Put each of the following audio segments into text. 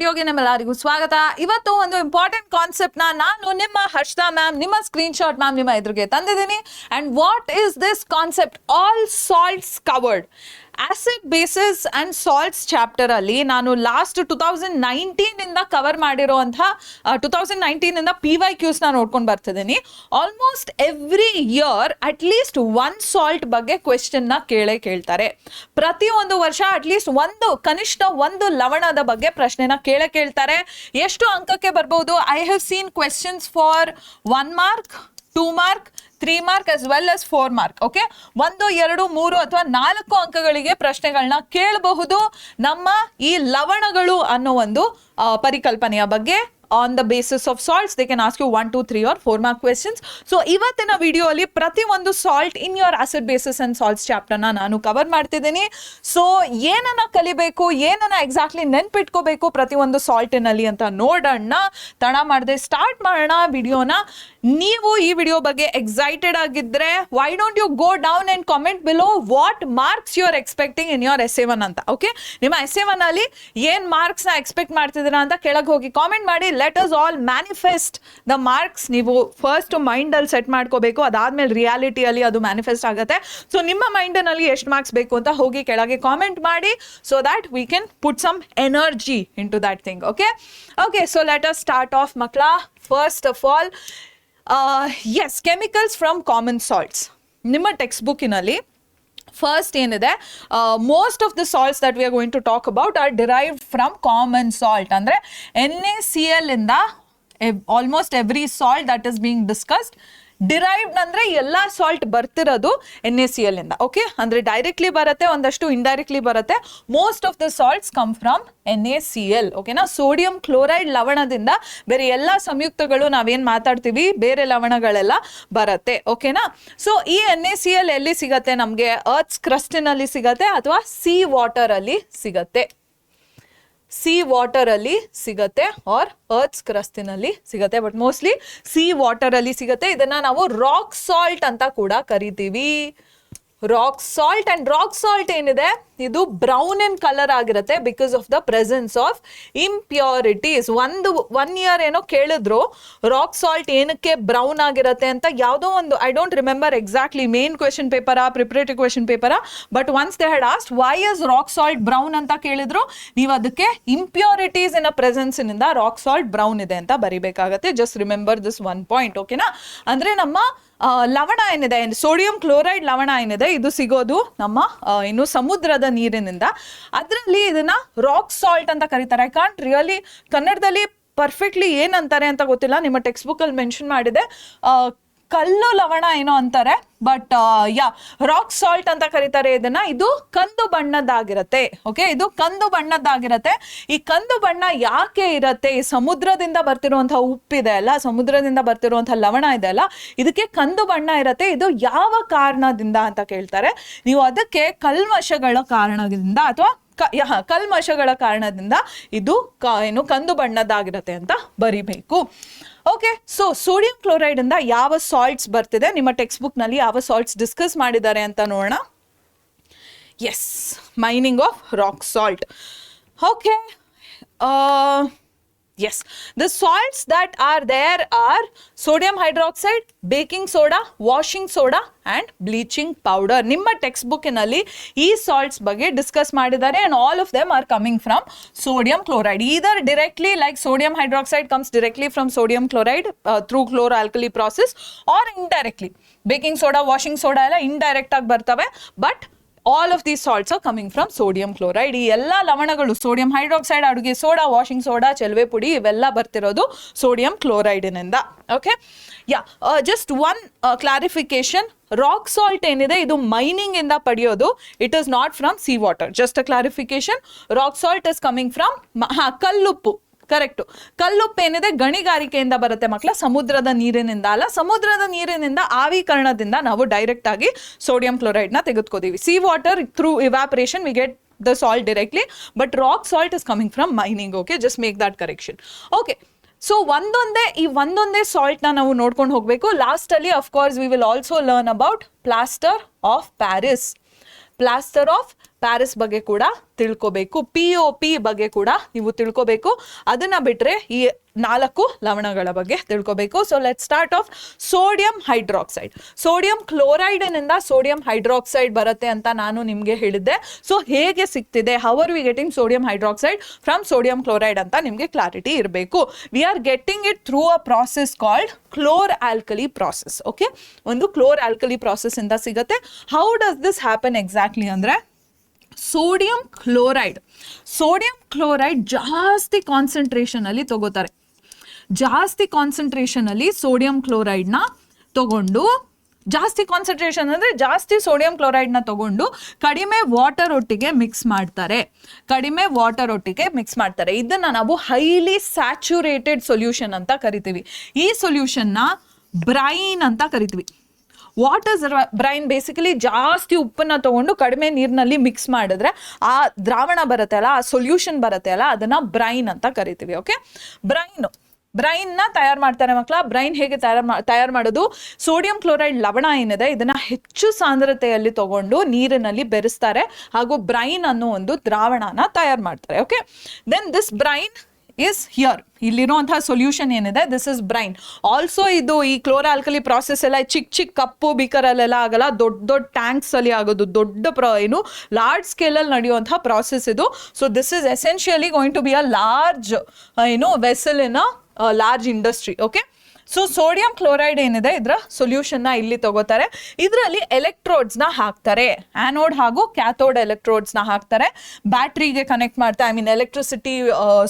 ವಿಡಿಯೋಗೆ ನಿಮ್ಮೆಲ್ಲರಿಗೂ ಸ್ವಾಗತ. ಇವತ್ತು ಒಂದು ಇಂಪಾರ್ಟೆಂಟ್ ಕಾನ್ಸೆಪ್ಟ್ ನಾನು ನಿಮ್ಮ ಹರ್ಷಿತಾ ಮ್ಯಾಮ್ ನಿಮ್ಮ ಸ್ಕ್ರೀನ್ ಶಾಟ್ ಮ್ಯಾಮ್ ನಿಮ್ಮ ಎದುರಿಗೆ ತಂದಿದ್ದೀನಿ. And what is this concept? All salts covered. Acid bases and salts chapter ಅಲ್ಲಿ ನಾನು ಲಾಸ್ಟ್ 2019 ಇಂದ ಕವರ್ ಮಾಡಿರುವಂತಹ 2019 ಇಂದ PYQs ನ ನೋಡ್ಕೊಂಡು ಬರ್ತಿದ್ದೀನಿ. Almost every year at least one salt ಬಗ್ಗೆ ಕ್ವೆಶ್ಚನ್ ನ ಕೇಳ್ತಾರೆ. ಪ್ರತಿ ಒಂದು ವರ್ಷ ಅಟ್ ಲೀಸ್ಟ್ ಕನಿಷ್ಠ ಒಂದು ಲವಣದ ಬಗ್ಗೆ ಪ್ರಶ್ನೆನ ಕೇಳ್ತಾರೆ. ಎಷ್ಟು ಅಂಕಕ್ಕೆ ಬರ್ಬೋದು? I have seen questions for 1 mark, 2 mark, 3 mark as well as 4 mark. Okay, 1, 2, 3 ಅಥವಾ 4 ಅಂಕಗಳಿಗೆ ಪ್ರಶ್ನೆಗಳನ್ನ ಕೇಳಬಹುದು ನಮ್ಮ ಈ ಲವಣಗಳು ಅನ್ನೋ ಒಂದು ಪರಿಕಲ್ಪನೆಯ ಬಗ್ಗೆ. On the basis of salts, they can ask you 1, 2, 3 or 4 mark questions. So, ಇವತ್ತಿನ ವಿಡಿಯೋ ಅಲ್ಲಿ ಪ್ರತಿ ಒಂದು salt in your acid basis and salts chapter ನಾನು ಕವರ್ ಮಾಡ್ತಿದ್ದೀನಿ. ಸೊ ಏನನ್ನ ಕಲಿಬೇಕು, ಏನನ್ನ ಎಕ್ಸಾಕ್ಟ್ಲಿ ನೆನ್ಪಿಟ್ಕೋಬೇಕು ಪ್ರತಿ ಒಂದು ಸಾಲ್ಟಿನಲ್ಲಿ ಅಂತ ನೋಡೋಣ. ತಡ ಮಾಡದೆ ಸ್ಟಾರ್ಟ್ ಮಾಡೋಣ ವಿಡಿಯೋನ. ನೀವು ಈ ವಿಡಿಯೋ ಬಗ್ಗೆ ಎಕ್ಸೈಟೆಡ್ ಆಗಿದ್ರೆ why don't you go down and comment below what marks you are expecting in your essay 1 ಅಂತ. ಓಕೆ, ನಿಮ್ಮ essay 1 ಅಲ್ಲಿ ಏನ್ ಮಾರ್ಕ್ಸ್ ನ ಎಕ್ಸ್ಪೆಕ್ಟ್ ಮಾಡ್ತಿದ್ದೀರಾ ಅಂತ ಕೆಳಗೆ ಹೋಗಿ ಕಾಮೆಂಟ್ ಮಾಡಿ. Let us all manifest the marks. ನೀವು ಫಸ್ಟ್ ಮೈಂಡ್ ಅಲ್ಲಿ ಸೆಟ್ ಮಾಡ್ಕೋಬೇಕು, ಅದಾದ್ಮೇಲೆ ರಿಯಾಲಿಟಿಯಲ್ಲಿ ಅದು ಮ್ಯಾನಿಫೆಸ್ಟ್ ಆಗುತ್ತೆ. ಸೊ ನಿಮ್ಮ ಮೈಂಡ್ನಲ್ಲಿ ಎಷ್ಟು ಮಾರ್ಕ್ಸ್ ಬೇಕು ಅಂತ ಹೋಗಿ ಕೆಳಗೆ ಕಾಮೆಂಟ್ ಮಾಡಿ, so that we can put some energy in to that thing. Okay, so let us start off ಮಕ್ಕಳ. First of all, yes, chemicals from common salts. ನಿಮ್ಮ ಟೆಕ್ಸ್ಟ್ ಬುಕ್ಕಿನಲ್ಲಿ ಫಸ್ಟ್ ಏನಿದೆ, most of the salts that we are going to talk about are derived from common salt. ಅಂದರೆ NaCl ಇಂದ almost every salt that is being discussed. Derived ಅಂದ್ರೆ ಎಲ್ಲ salt ಬರ್ತಿರೋದು NaCl ಇಂದ. Okay, ಅಂದ್ರೆ ಡೈರೆಕ್ಟ್ಲಿ ಬರುತ್ತೆ, ಒಂದಷ್ಟು ಇಂಡೈರೆಕ್ಟ್ಲಿ ಬರುತ್ತೆ. Most of the salts come from NaCl. ಓಕೆನಾ, ಸೋಡಿಯಂ ಕ್ಲೋರೈಡ್ ಲವಣದಿಂದ ಬೇರೆ ಎಲ್ಲ ಸಂಯುಕ್ತಗಳು ನಾವೇನ್ ಮಾತಾಡ್ತೀವಿ ಬೇರೆ ಲವಣಗಳೆಲ್ಲ ಬರುತ್ತೆ. ಓಕೆನಾ, ಸೊ ಈ NaCl ಎಲ್ಲಿ ಸಿಗತ್ತೆ? ನಮ್ಗೆ ಅರ್ತ್ಸ್ ಕ್ರಸ್ಟಿನಲ್ಲಿ ಸಿಗತ್ತೆ ಅಥವಾ ಸೀ ವಾಟರ್ ಅಲ್ಲಿ ಸಿಗತ್ತೆ. ಸಿ ವಾಟರ್ ಅಲ್ಲಿ ಸಿಗತ್ತೆ ಆರ್ ಅರ್ತ್ಸ್ ಕ್ರಸ್ಟಿನಲ್ಲಿ ಸಿಗತ್ತೆ, ಬಟ್ ಮೋಸ್ಟ್ಲಿ ಸಿ ವಾಟರ್ ಅಲ್ಲಿ ಸಿಗತ್ತೆ. ಇದನ್ನ ನಾವು ರಾಕ್ ಸಾಲ್ಟ್ ಅಂತ ಕೂಡ ಕರಿತೀವಿ. Rock salt. And rock salt ಏನಿದೆ, ಇದು ಬ್ರೌನ್ ಇನ್ ಕಲರ್ ಆಗಿರುತ್ತೆ because of the presence of impurities. 1 year ಏನೋ ಕೇಳಿದ್ರು ರಾಕ್ ಸಾಲ್ಟ್ ಏನಕ್ಕೆ ಬ್ರೌನ್ ಆಗಿರುತ್ತೆ ಅಂತ. ಯಾವುದೋ ಒಂದು, I don't remember exactly main question ಪೇಪರಾ ಪ್ರಿಪರೇಟರಿ ಕ್ವೆಶನ್ ಪೇಪರಾ, but once they had asked why is rock salt brown ಅಂತ ಕೇಳಿದ್ರು, ನೀವು ಅದಕ್ಕೆ ಇಂಪ್ಯೂರಿಟೀಸ್ ಇನ್ ಪ್ರೆಸೆನ್ಸ್ ನಿಂದ ರಾಕ್ ಸಾಲ್ಟ್ ಬ್ರೌನ್ ಇದೆ ಅಂತ ಬರಿಬೇಕಾಗತ್ತೆ. Just remember this 1 point. ಓಕೆನಾ, ಅಂದ್ರೆ ನಮ್ಮ ಲವಣ ಏನಿದೆ, ಸೋಡಿಯಂ ಕ್ಲೋರೈಡ್ ಲವಣ ಏನಿದೆ, ಇದು ಸಿಗೋದು ನಮ್ಮ ಇನ್ನು ಸಮುದ್ರದ ನೀರಿನಿಂದ. ಅದರಲ್ಲಿ ಇದನ್ನ ರಾಕ್ ಸಾಲ್ಟ್ ಅಂತ ಕರೀತಾರೆ. ಐ ಕಾಂಟ್ ರಿಯಲಿ ಕನ್ನಡದಲ್ಲಿ ಪರ್ಫೆಕ್ಟ್ಲಿ ಏನಂತಾರೆ ಅಂತ ಗೊತ್ತಿಲ್ಲ. ನಿಮ್ಮ ಟೆಕ್ಸ್ಟ್ ಬುಕ್ ಅಲ್ಲಿ ಮೆನ್ಷನ್ ಮಾಡಿದೆ ಕಲ್ಲು ಲವಣ ಏನೋ ಅಂತಾರೆ, ಬಟ್ ರಾಕ್ ಸಾಲ್ಟ್ ಅಂತ ಕರೀತಾರೆ ಇದನ್ನ. ಇದು ಕಂದು ಬಣ್ಣದ್ದಾಗಿರತ್ತೆ. ಓಕೆ, ಇದು ಕಂದು ಬಣ್ಣದ್ದಾಗಿರತ್ತೆ. ಈ ಕಂದು ಬಣ್ಣ ಯಾಕೆ ಇರತ್ತೆ? ಈ ಸಮುದ್ರದಿಂದ ಬರ್ತಿರುವಂತಹ ಉಪ್ಪಿದೆ ಅಲ್ಲ, ಸಮುದ್ರದಿಂದ ಬರ್ತಿರುವಂತಹ ಲವಣ ಇದೆ ಅಲ್ಲ, ಇದಕ್ಕೆ ಕಂದು ಬಣ್ಣ ಇರತ್ತೆ. ಇದು ಯಾವ ಕಾರಣದಿಂದ ಅಂತ ಕೇಳ್ತಾರೆ. ನೀವು ಅದಕ್ಕೆ ಕಲ್ಮಶಗಳ ಕಾರಣದಿಂದ ಅಥವಾ ಕಲ್ಮಶಗಳ ಕಾರಣದಿಂದ ಇದು ಏನು ಕಂದು ಬಣ್ಣದ್ದಾಗಿರತ್ತೆ ಅಂತ ಬರಿಬೇಕು. ಓಕೆ, ಸೊ ಸೋಡಿಯಂ ಕ್ಲೋರೈಡ್ ಇಂದ ಯಾವ ಸಾಲ್ಟ್ಸ್ ಬರ್ತಿದೆ, ನಿಮ್ಮ ಟೆಕ್ಸ್ಟ್ ಬುಕ್ ನಲ್ಲಿ ಯಾವ ಸಾಲ್ಟ್ಸ್ ಡಿಸ್ಕಸ್ ಮಾಡಿದ್ದಾರೆ ಅಂತ ನೋಡೋಣ. Yes, mining of rock salt. Okay, yes, the salts that are there are sodium hydroxide, baking soda, washing soda and bleaching powder. ನಿಮ್ಮ ಟೆಕ್ಸ್ಟ್ ಬುಕ್ಕಿನಲ್ಲಿ ಈ ಸಾಲ್ಟ್ಸ್ ಬಗ್ಗೆ ಡಿಸ್ಕಸ್ ಮಾಡಿದ್ದಾರೆ and all of them are coming from sodium chloride. Either directly like sodium hydroxide comes directly from sodium chloride through chloralkali process, or indirectly baking soda, washing soda ಎಲ್ಲ indirect ಆಗಿ ಬರ್ತವೆ. But all of these salts are coming from sodium chloride. ಈ ಎಲ್ಲ ಲವಣಗಳು, sodium hydroxide, ಅಡುಗೆ soda, washing soda, ಚೆಲುವೆ ಪುಡಿ, ಇವೆಲ್ಲ ಬರ್ತಿರೋದು ಸೋಡಿಯಂ ಕ್ಲೋರೈಡಿನಿಂದ. Okay, just one clarification. Rock salt ಏನಿದೆ ಇದು ಮೈನಿಂಗ್ ಇಂದ ಪಡೆಯೋದು. It is not from sea water. Just a clarification. Rock salt is coming from ಕಲ್ಲುಪ್ಪು. ಕರೆಕ್ಟು. ಕಲ್ಲುಪ್ಪು ಏನಿದೆ ಗಣಿಗಾರಿಕೆಯಿಂದ ಬರುತ್ತೆ ಮಕ್ಕಳ, ಸಮುದ್ರದ ನೀರಿನಿಂದ ಅಲ್ಲ. ಸಮುದ್ರದ ನೀರಿನಿಂದ ಆವಿಕರಣದಿಂದ ನಾವು ಡೈರೆಕ್ಟ್ ಆಗಿ ಸೋಡಿಯಂ ಕ್ಲೋರೈಡ್ ನ ತೆಗೆದುಕೋತೀವಿ. Sea water through evaporation we get the salt directly, but rock salt is coming from mining. Okay, just make that correction. Okay, so ಒಂದೊಂದೇ ಸಾಲ್ಟ್ ನ ನಾವು ನೋಡ್ಕೊಂಡು ಹೋಗ್ಬೇಕು. ಲಾಸ್ಟ್ ಅಲ್ಲಿ of course we will also learn about plaster of Paris. Plaster of Paris ಬಗ್ಗೆ ಕೂಡ ತಿಳ್ಕೋಬೇಕು, POP ಬಗ್ಗೆ ಕೂಡ ನೀವು ತಿಳ್ಕೋಬೇಕು. ಅದನ್ನ ಬಿಟ್ರೆ ಈ 4 ಲವಣಗಳ ಬಗ್ಗೆ ತಿಳ್ಕೋಬೇಕು. So let start off sodium hydroxide. Sodium ಕ್ಲೋರೈಡ್ನಿಂದ ಸೋಡಿಯಂ ಹೈಡ್ರಾಕ್ಸೈಡ್ ಬರುತ್ತೆ ಅಂತ ನಾನು ನಿಮಗೆ ಹೇಳಿದ್ದೆ. ಸೊ ಹೇಗೆ ಸಿಗ್ತಿದೆ, how are we getting sodium hydroxide from sodium chloride ಅಂತ ನಿಮಗೆ ಕ್ಲಾರಿಟಿ ಇರಬೇಕು. We are getting it through a process called chlor alkali process. Okay, ಒಂದು ಕ್ಲೋರ್ ಆಲ್ಕಲಿ ಪ್ರಾಸೆಸ್ ಇಂದ ಸಿಗುತ್ತೆ. How does this happen exactly ಅಂದ್ರೆ, sodium chloride ಜಾಸ್ತಿ concentration ಅಲ್ಲಿ ತಗೋತಾರೆ. ಜಾಸ್ತಿ ಕಾನ್ಸಂಟ್ರೇಷನ್ ಅಲ್ಲಿ ಸೋಡಿಯಂ ಕ್ಲೋರೈಡ್ನ ತಗೊಂಡು, ಜಾಸ್ತಿ ಕಾನ್ಸಂಟ್ರೇಷನ್ ಅಂದ್ರೆ ಜಾಸ್ತಿ ಸೋಡಿಯಂ ಕ್ಲೋರೈಡ್ನ ತಗೊಂಡು ಕಡಿಮೆ ವಾಟರ್ ಒಟ್ಟಿಗೆ ಮಿಕ್ಸ್ ಮಾಡ್ತಾರೆ. ಇದನ್ನ ನಾವು ಹೈಲಿ ಸ್ಯಾಚುರೇಟೆಡ್ ಸೊಲ್ಯೂಷನ್ ಅಂತ ಕರಿತೀವಿ. ಈ ಸೊಲ್ಯೂಷನ್ನ ಬ್ರೈನ್ ಅಂತ ಕರಿತೀವಿ. What is brain? ಬೇಸಿಕಲಿ ಜಾಸ್ತಿ ಉಪ್ಪನ್ನ ತಗೊಂಡು ಕಡಿಮೆ ನೀರಿನಲ್ಲಿ ಮಿಕ್ಸ್ ಮಾಡಿದ್ರೆ ಆ ದ್ರಾವಣ ಬರುತ್ತೆ ಅಲ್ಲ, ಆ ಸೊಲ್ಯೂಷನ್ ಬರುತ್ತೆ ಅಲ್ಲ, ಅದನ್ನ ಬ್ರೈನ್ ಅಂತ ಕರಿತೀವಿ. ಓಕೆ, ಬ್ರೈನ್ನ ತಯಾರು ಮಾಡ್ತಾರೆ ಮಕ್ಕಳ. ಬ್ರೈನ್ ಹೇಗೆ ತಯಾರು ಮಾಡೋದು? ಸೋಡಿಯಂ ಕ್ಲೋರೈಡ್ ಲವಣ ಏನಿದೆ ಇದನ್ನ ಹೆಚ್ಚು ಸಾಂದ್ರತೆಯಲ್ಲಿ ತಗೊಂಡು ನೀರಿನಲ್ಲಿ ಬೆರೆಸ್ತಾರೆ ಹಾಗೂ ಬ್ರೈನ್ ಅನ್ನೋ ಒಂದು ದ್ರಾವಣನ ತಯಾರು ಮಾಡ್ತಾರೆ. Okay, then this brine is here. ಇಲ್ಲಿರುವಂತಹ ಸೊಲ್ಯೂಷನ್ ಏನಿದೆ, ದಿಸ್ ಇಸ್ ಬ್ರೈನ್. ಆಲ್ಸೋ ಇದು ಈ ಕ್ಲೋರ್ ಆಲ್ಕಲಿ ಪ್ರಾಸೆಸ್ ಎಲ್ಲ ಚಿಕ್ಕ ಕಪ್ಪು ಬೀಕರಲ್ಲೆಲ್ಲ ಆಗಲ್ಲ, ದೊಡ್ಡ ಟ್ಯಾಂಕ್ಸ್ ಅಲ್ಲಿ ಆಗೋದು, ಲಾರ್ಜ್ ಸ್ಕೇಲ್ ಅಲ್ಲಿ ನಡೆಯುವಂತಹ ಪ್ರಾಸೆಸ್ ಇದು. So this is essentially going to be a large vessel in a large industry. Okay, so sodium chloride ಏನಿದೆ ಇದರ ಸೊಲ್ಯೂಷನ್ನ ಇಲ್ಲಿ ತಗೋತಾರೆ. ಇದರಲ್ಲಿ ಎಲೆಕ್ಟ್ರೋಡ್ಸ್ನ ಹಾಕ್ತಾರೆ, ಆ್ಯನೋಡ್ ಹಾಗೂ ಕ್ಯಾಥೋಡ್ ಎಲೆಕ್ಟ್ರೋಡ್ಸ್ನ ಹಾಕ್ತಾರೆ. ಬ್ಯಾಟ್ರಿಗೆ ಕನೆಕ್ಟ್ ಮಾಡ್ತಾರೆ, ಐ ಮೀನ್ ಎಲೆಕ್ಟ್ರಿಸಿಟಿ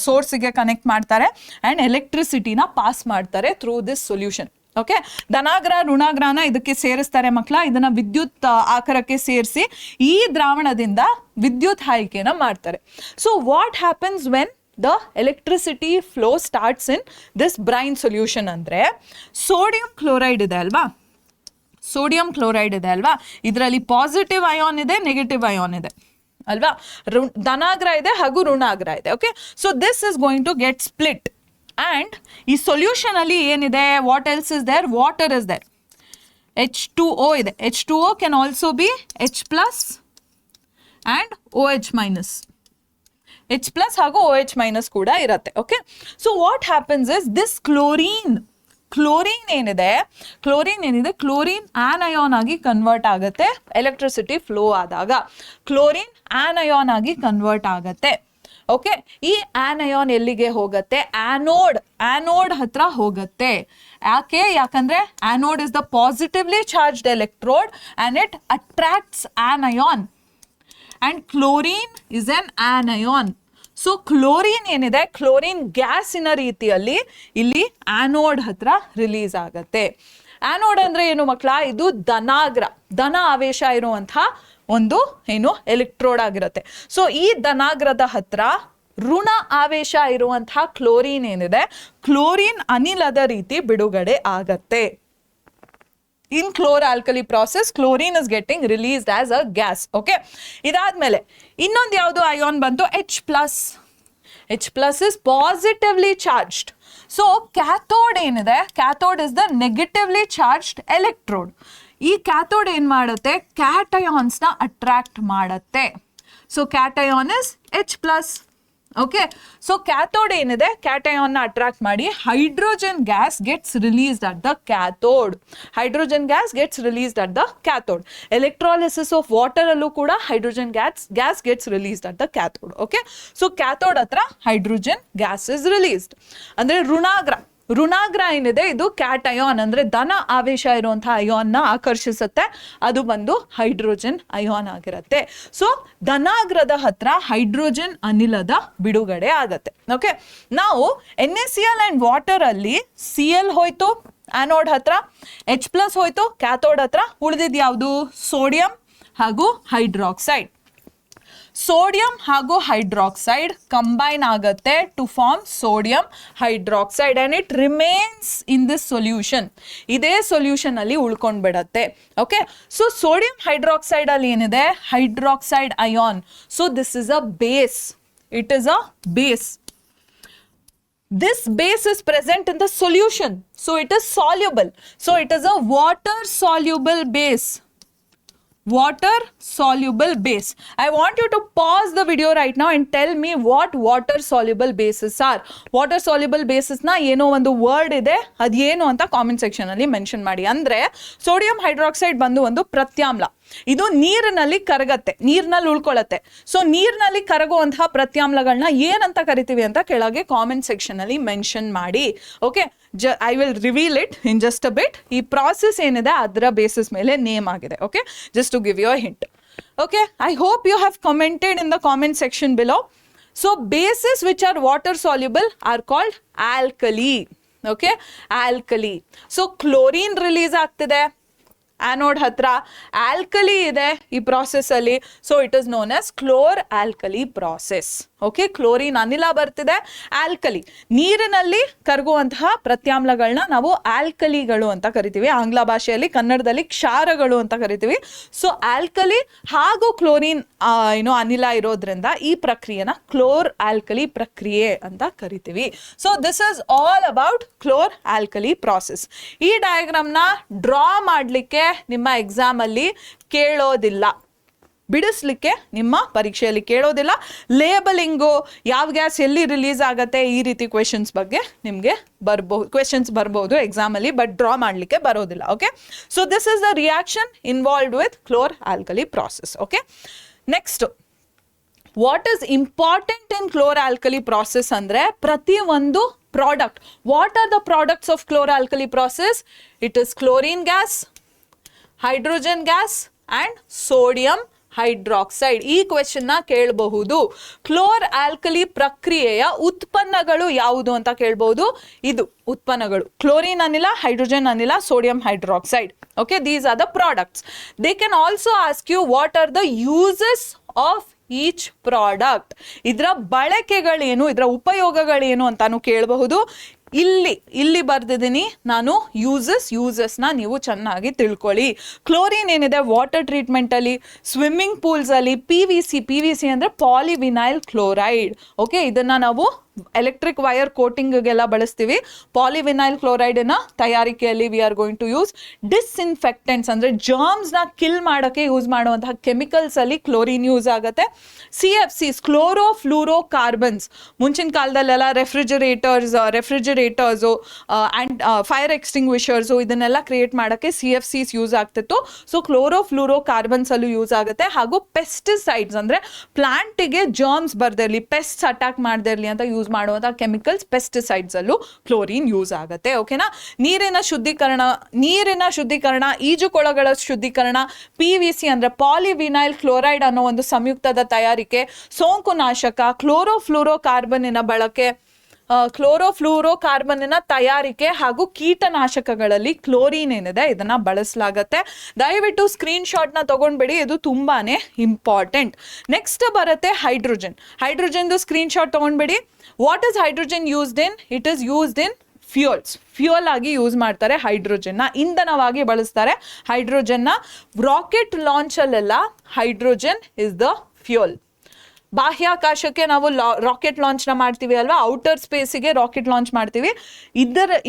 ಸೋರ್ಸಿಗೆ ಕನೆಕ್ಟ್ ಮಾಡ್ತಾರೆ ಆ್ಯಂಡ್ ಎಲೆಕ್ಟ್ರಿಸಿಟಿನ ಪಾಸ್ ಮಾಡ್ತಾರೆ ಥ್ರೂ ದಿಸ್ ಸೊಲ್ಯೂಷನ್. ಓಕೆ, ಧನಾಗ್ರ ಋಣಾಗ್ರನ ಇದಕ್ಕೆ ಸೇರಿಸ್ತಾರೆ ಮಕ್ಕಳ. ಇದನ್ನ ವಿದ್ಯುತ್ ಆಕಾರಕ್ಕೆ ಸೇರಿಸಿ ಈ ದ್ರಾವಣದಿಂದ ವಿದ್ಯುತ್ ಹಾಯಿಕೆನ ಮಾಡ್ತಾರೆ. So what happens when the electricity flow starts in this brine solution ಅಂದ್ರೆ, ಸೋಡಿಯಂ ಕ್ಲೋರೈಡ್ ಇದೆ ಅಲ್ವಾ, ಇದರಲ್ಲಿ ಪಾಸಿಟಿವ್ ಅಯಾನ್ ಇದೆ, ನೆಗೆಟಿವ್ ಅಯಾನ್ ಇದೆ ಅಲ್ವಾ, ಧನಾಗ್ರ ಇದೆ ಹಾಗೂ ಋಣಾಗ್ರ ಇದೆ. Okay, so this is going to get split and ಈ ಸೊಲ್ಯೂಷನ್ ಅಲ್ಲಿ ಏನಿದೆ, what else is there, water is there, H2O ಇದೆ. H2O can also be H plus and OH minus. H plus ಹಾಗೂ OH ಮೈನಸ್ ಕೂಡ ಇರುತ್ತೆ. Okay, so what happens is this chlorine ಏನಿದೆ, chlorine anion ಆಗಿ convert ಆಗುತ್ತೆ. Electricity flow ಆದಾಗ chlorine anion ಆಗಿ convert ಆಗುತ್ತೆ. ಓಕೆ, ಈ ಆನಯಾನ್ ಎಲ್ಲಿಗೆ ಹೋಗುತ್ತೆ? ಆನೋಡ್ ಹತ್ರ ಹೋಗುತ್ತೆ. ಯಾಕಂದ್ರೆ anode is the positively charged electrode and it attracts anion and chlorine is an anion. So chlorine ಏನಿದೆ, ಕ್ಲೋರಿನ್ ಗ್ಯಾಸಿನ ರೀತಿಯಲ್ಲಿ ಇಲ್ಲಿ ಆನೋಡ್ ಹತ್ರ ರಿಲೀಸ್ ಆಗತ್ತೆ. ಆನೋಡ್ ಅಂದ್ರೆ ಏನು ಮಕ್ಕಳ? ಇದು ಧನ ಆವೇಶ ಇರುವಂತಹ ಒಂದು ಎಲೆಕ್ಟ್ರೋಡ್ ಆಗಿರುತ್ತೆ. ಸೊ ಈ ಧನಾಗ್ರದ ಹತ್ರ ಋಣ ಆವೇಶ ಇರುವಂತಹ ಕ್ಲೋರಿನ್ ಏನಿದೆ, ಕ್ಲೋರಿನ್ ಅನಿಲದ ರೀತಿ ಬಿಡುಗಡೆ ಆಗತ್ತೆ. In chlor-alkali process, chlorine is getting released as a gas. Okay, ಇದಾದ್ಮೇಲೆ ಇನ್ನೊಂದು ಯಾವುದು ಅಯಾನ್ ಬಂತು? H plus is positively charged. So cathode ಏನಿದೆ, cathode is the negatively charged electrode. ಈ cathode ಏನ್ ಮಾಡುತ್ತೆ? cations ನ ಅಟ್ರಾಕ್ಟ್ ಮಾಡುತ್ತೆ. So cation is H plus. Okay, so cathode ಏನಿದೆ, ಕ್ಯಾಟಯಾನ್ ನ ಅಟ್ರಾಕ್ಟ್ ಮಾಡಿ hydrogen gas gets released at the cathode. Electrolysis of water ಅಲ್ಲೂ ಕೂಡ hydrogen gas gets released at the cathode. Okay, so cathode ಹತ್ರ hydrogen gas is released. ಅಂದ್ರೆ ಋಣಾಗ್ರ ಏನಿದೆ ಇದು cation ಅಂದ್ರೆ ಧನ ಆವೇಶ ಇರುವಂತಹ ಅಯಾನ್ ನ ಆಕರ್ಷಿಸುತ್ತೆ, ಅದು ಬಂದು ಹೈಡ್ರೋಜನ್ ಅಯಾನ್ ಆಗಿರುತ್ತೆ. ಸೊ ಧನಾಗ್ರದ ಹತ್ರ ಹೈಡ್ರೋಜನ್ ಅನಿಲದ ಬಿಡುಗಡೆ ಆಗತ್ತೆ. ಓಕೆ, ನಾವು NaCl ಅಂಡ್ ವಾಟರ್ ಅಲ್ಲಿ Cl ಹೋಯ್ತು ಆನೋಡ್ ಹತ್ರ, H ಪ್ಲಸ್ ಹೋಯ್ತು ಕ್ಯಾಥೋಡ್ ಹತ್ರ, ಉಳಿದಿದ್ ಯಾವುದು? ಸೋಡಿಯಂ ಹಾಗೂ ಹೈಡ್ರಾಕ್ಸೈಡ್. ಸೋಡಿಯಂ ಹಾಗೂ ಹೈಡ್ರಾಕ್ಸೈಡ್ ಕಂಬೈನ್ ಆಗುತ್ತೆ to form sodium hydroxide and it remains in this solution. ಇದೇ ಸೊಲ್ಯೂಷನ್ ಅಲ್ಲಿ ಉಳ್ಕೊಂಡ್ ಬಿಡತ್ತೆ. ಓಕೆ, ಸೊ ಸೋಡಿಯಂ ಹೈಡ್ರಾಕ್ಸೈಡ್ ಅಲ್ಲಿ ಏನಿದೆ? Hydroxide ion. So this is a base. It is a base. This base is present in the solution. So it is soluble. So it is a water soluble base. water soluble base. I want you to pause the video right now and tell me what water soluble bases are. Water soluble bases na ಏನೋ ಒಂದು word ಇದೆ, ಅದೇನು ಅಂತ comment section ಅಲ್ಲಿ mention ಮಾಡಿ. ಅಂದ್ರೆ sodium hydroxide ಬಂದು ಒಂದು ಪ್ರತ್ಯಾಮ್ಲ, ಇದು ನೀರಿನಲ್ಲಿ ಕರಗತ್ತೆ, ನೀರಿನಲ್ಲಿ ಉಳ್ಕೊಳ್ಳತ್ತೆ. ಸೊ ನೀರಿನಲ್ಲಿ ಕರಗುವಂತಹ ಪ್ರತ್ಯಾಮ್ಲಗಳನ್ನ ಏನಂತ ಕರಿತೀವಿ ಅಂತ ಕೆಳಗೆ ಕಾಮೆಂಟ್ ಸೆಕ್ಷನ್ ಅಲ್ಲಿ ಮೆನ್ಷನ್ ಮಾಡಿ. Okay, I will reveal it in just a bit. ಈ ಪ್ರಾಸೆಸ್ ಏನಿದೆ ಅದರ ಬೇಸಿಸ್ ಮೇಲೆ ನೇಮ್ ಆಗಿದೆ. Okay, just to give you a hint. Okay, I hope you have commented in the comment section below. So bases which are water soluble are called alkali. Okay, alkali. So chlorine release ಆಗ್ತಿದೆ anode ಹತ್ರ, alkali ಇದೆ ಈ process ಅಲ್ಲಿ. So it is known as chlor alkali process. Okay, chlorine ಅನಿಲ ಬರ್ತಿದೆ, alkali ನೀರಿನಲ್ಲಿ ಕರಗುವಂತಹ ಪ್ರತ್ಯಾಮ್ಲಗಳನ್ನ ನಾವು ಆಲ್ಕಲಿಗಳು ಅಂತ ಕರಿತೀವಿ. ಆಂಗ್ಲ ಭಾಷೆಯಲ್ಲಿ, ಕನ್ನಡದಲ್ಲಿ ಕ್ಷಾರಗಳು ಅಂತ ಕರಿತೀವಿ. ಸೊ ಆಲ್ಕಲಿ ಹಾಗೂ ಕ್ಲೋರಿನ್ ಅನಿಲ ಇರೋದ್ರಿಂದ ಈ ಪ್ರಕ್ರಿಯೆನ ಕ್ಲೋರ್ ಆಲ್ಕಲಿ ಪ್ರಕ್ರಿಯೆ ಅಂತ ಕರಿತೀವಿ. So this is all about chlor alkali process. ಈ ಡಯಾಗ್ರಾಮ್ನ ಡ್ರಾ ಮಾಡಲಿಕ್ಕೆ ನಿಮ್ಮ ಎಕ್ಸಾಮ್ ಅಲ್ಲಿ ಕೇಳೋದಿಲ್ಲ, ಬಿಡಿಸ್ಲಿಕ್ಕೆ ನಿಮ್ಮ ಪರೀಕ್ಷೆಯಲ್ಲಿ ಕೇಳೋದಿಲ್ಲ. ಲೇಬಲಿಂಗು, ಯಾವ ಗ್ಯಾಸ್ ಎಲ್ಲಿ ರಿಲೀಸ್ ಆಗುತ್ತೆ, ಈ ರೀತಿ ಕ್ವೆಶನ್ಸ್ ಬಗ್ಗೆ ನಿಮಗೆ ಕ್ವೆಶನ್ಸ್ ಬರ್ಬೋದು ಎಕ್ಸಾಮಲ್ಲಿ, ಬಟ್ ಡ್ರಾ ಮಾಡಲಿಕ್ಕೆ ಬರೋದಿಲ್ಲ. Okay, so this is the reaction involved with chlor alkali process. Okay, next what is important in chlor alkali process ಅಂದರೆ ಪ್ರತಿ ಒಂದು product. What are the products of chlor alkali process? It is chlorine gas, hydrogen gas and sodium hydroxide. ಈ question ನ ಕೇಳಬಹುದು. ಕ್ಲೋರ್ alkali ಪ್ರಕ್ರಿಯೆಯ ಉತ್ಪನ್ನಗಳು ಯಾವುದು ಅಂತ ಕೇಳಬಹುದು. ಇದು ಉತ್ಪನ್ನಗಳು: ಕ್ಲೋರಿನ್ ಅನಿಲ, ಹೈಡ್ರೋಜನ್ ಅನಿಲ, sodium hydroxide. Okay, these are the products. They can also ask you what are the uses of each product. ಇದರ ಬಳಕೆಗಳೇನು, ಇದರ ಉಪಯೋಗಗಳೇನು ಅಂತಾನು ಕೇಳಬಹುದು. ಇಲ್ಲಿ ಬರ್ದಿದ್ದೀನಿ ನಾನು ಯೂಸಸ್ನ ನೀವು ಚೆನ್ನಾಗಿ ತಿಳ್ಕೊಳ್ಳಿ. ಕ್ಲೋರಿನ್ ಏನಿದೆ ವಾಟರ್ ಟ್ರೀಟ್ಮೆಂಟಲ್ಲಿ, ಸ್ವಿಮ್ಮಿಂಗ್ ಪೂಲ್ಸಲ್ಲಿ, ಪಿ ವಿ ಸಿ ಅಂದರೆ ಪಾಲಿವಿನೈಲ್ ಕ್ಲೋರೈಡ್. ಓಕೆ, ಇದನ್ನು ನಾವು ಎಲೆಕ್ಟ್ರಿಕ್ ವೈರ್ ಕೋಟಿಂಗ್ಗೆಲ್ಲ ಬಳಸ್ತೀವಿ. ಪಾಲಿವಿನೈಲ್ ಕ್ಲೋರೈಡನ್ನ ತಯಾರಿಕೆಯಲ್ಲಿ we are going to use. Disinfectants ಅಂದರೆ ಜರ್ಮ್ಸ್ನ ಕಿಲ್ ಮಾಡೋಕ್ಕೆ ಯೂಸ್ ಮಾಡುವಂತಹ ಕೆಮಿಕಲ್ಸಲ್ಲಿ ಕ್ಲೋರಿನ್ ಯೂಸ್ ಆಗುತ್ತೆ. CFCs, ಕ್ಲೋರೋಫ್ಲೂರೋ ಕಾರ್ಬನ್ಸ್, ಮುಂಚಿನ ಕಾಲದಲ್ಲೆಲ್ಲ ರೆಫ್ರಿಜರೇಟರ್ಸು ಆ್ಯಂಡ್ ಫೈರ್ ಎಕ್ಸ್ಟಿಂಗ್ವಿಷರ್ಸು ಇದನ್ನೆಲ್ಲ ಕ್ರಿಯೇಟ್ ಮಾಡೋಕ್ಕೆ CFCs ಯೂಸ್ ಆಗ್ತಿತ್ತು. ಸೊ ಕ್ಲೋರೋಫ್ಲೂರೋ ಕಾರ್ಬನ್ಸಲ್ಲೂ ಯೂಸ್ ಆಗುತ್ತೆ. ಹಾಗೂ ಪೆಸ್ಟಿಸೈಡ್ಸ್ ಅಂದರೆ ಪ್ಲಾಂಟಿಗೆ ಜರ್ಮ್ಸ್ ಬರ್ದಿರಲಿ, ಪೆಸ್ಟ್ಸ್ ಅಟ್ಯಾಕ್ ಮಾಡದೇ ಇರಲಿ ಅಂತ ಯೂಸ್ ಮಾಡುವಂಥ ಕೆಮಿಕಲ್ಸ್, ಪೆಸ್ಟಿಸೈಡ್ಸ್ ಅಲ್ಲೂ ಕ್ಲೋರಿನ್ ಯೂಸ್ ಆಗುತ್ತೆ. ಓಕೆನಾ? ನೀರಿನ ಶುದ್ಧೀಕರಣ, ಈಜುಕೊಳಗಳ ಶುದ್ಧೀಕರಣ, PVC ಅಂದರೆ ಪಾಲಿವಿನೈಲ್ ಕ್ಲೋರೈಡ್ ಅನ್ನೋ ಒಂದು ಸಂಯುಕ್ತದ ತಯಾರಿಕೆ, ಸೋಂಕು ನಾಶಕ, ಕ್ಲೋರೋಫ್ಲೂರೋ ಕಾರ್ಬನ್ನಿನ ಬಳಕೆ, ಕ್ಲೋರೋಫ್ಲೂರೋಕಾರ್ಬನ್ನಿನ ತಯಾರಿಕೆ ಹಾಗೂ ಕೀಟನಾಶಕಗಳಲ್ಲಿ ಕ್ಲೋರಿನ್ ಏನಿದೆ ಇದನ್ನ ಬಳಸಲಾಗತ್ತೆ. ದಯವಿಟ್ಟು ಸ್ಕ್ರೀನ್ ಶಾಟ್ನ ತಗೊಂಡ್ಬಿಡಿ, ಇದು ತುಂಬಾನೇ ಇಂಪಾರ್ಟೆಂಟ್. ನೆಕ್ಸ್ಟ್ ಬರುತ್ತೆ ಹೈಡ್ರೋಜನ್ದು ಸ್ಕ್ರೀನ್ ಶಾಟ್ ತಗೊಂಡ್ಬಿಡಿ. What is hydrogen used in? It is used in fuel ಆಗಿ ಯೂಸ್ ಮಾಡ್ತಾರೆ. ಹೈಡ್ರೋಜನ್ನ ಇಂಧನವಾಗಿ ಬಳಸ್ತಾರೆ. ಹೈಡ್ರೋಜನ್ನ ರಾಕೆಟ್ ಲಾಂಚ್ ಅಲ್ಲೆಲ್ಲ ಹೈಡ್ರೋಜನ್ ಇಸ್ ದ ಫ್ಯೂಯಲ್. ಬಾಹ್ಯಾಕಾಶಕ್ಕೆ ನಾವು ರಾಕೆಟ್ ಲಾಂಚ್ನ ಮಾಡ್ತೀವಿ ಅಲ್ವಾ, ಔಟರ್ ಸ್ಪೇಸಿಗೆ ರಾಕೆಟ್ ಲಾಂಚ್ ಮಾಡ್ತೀವಿ,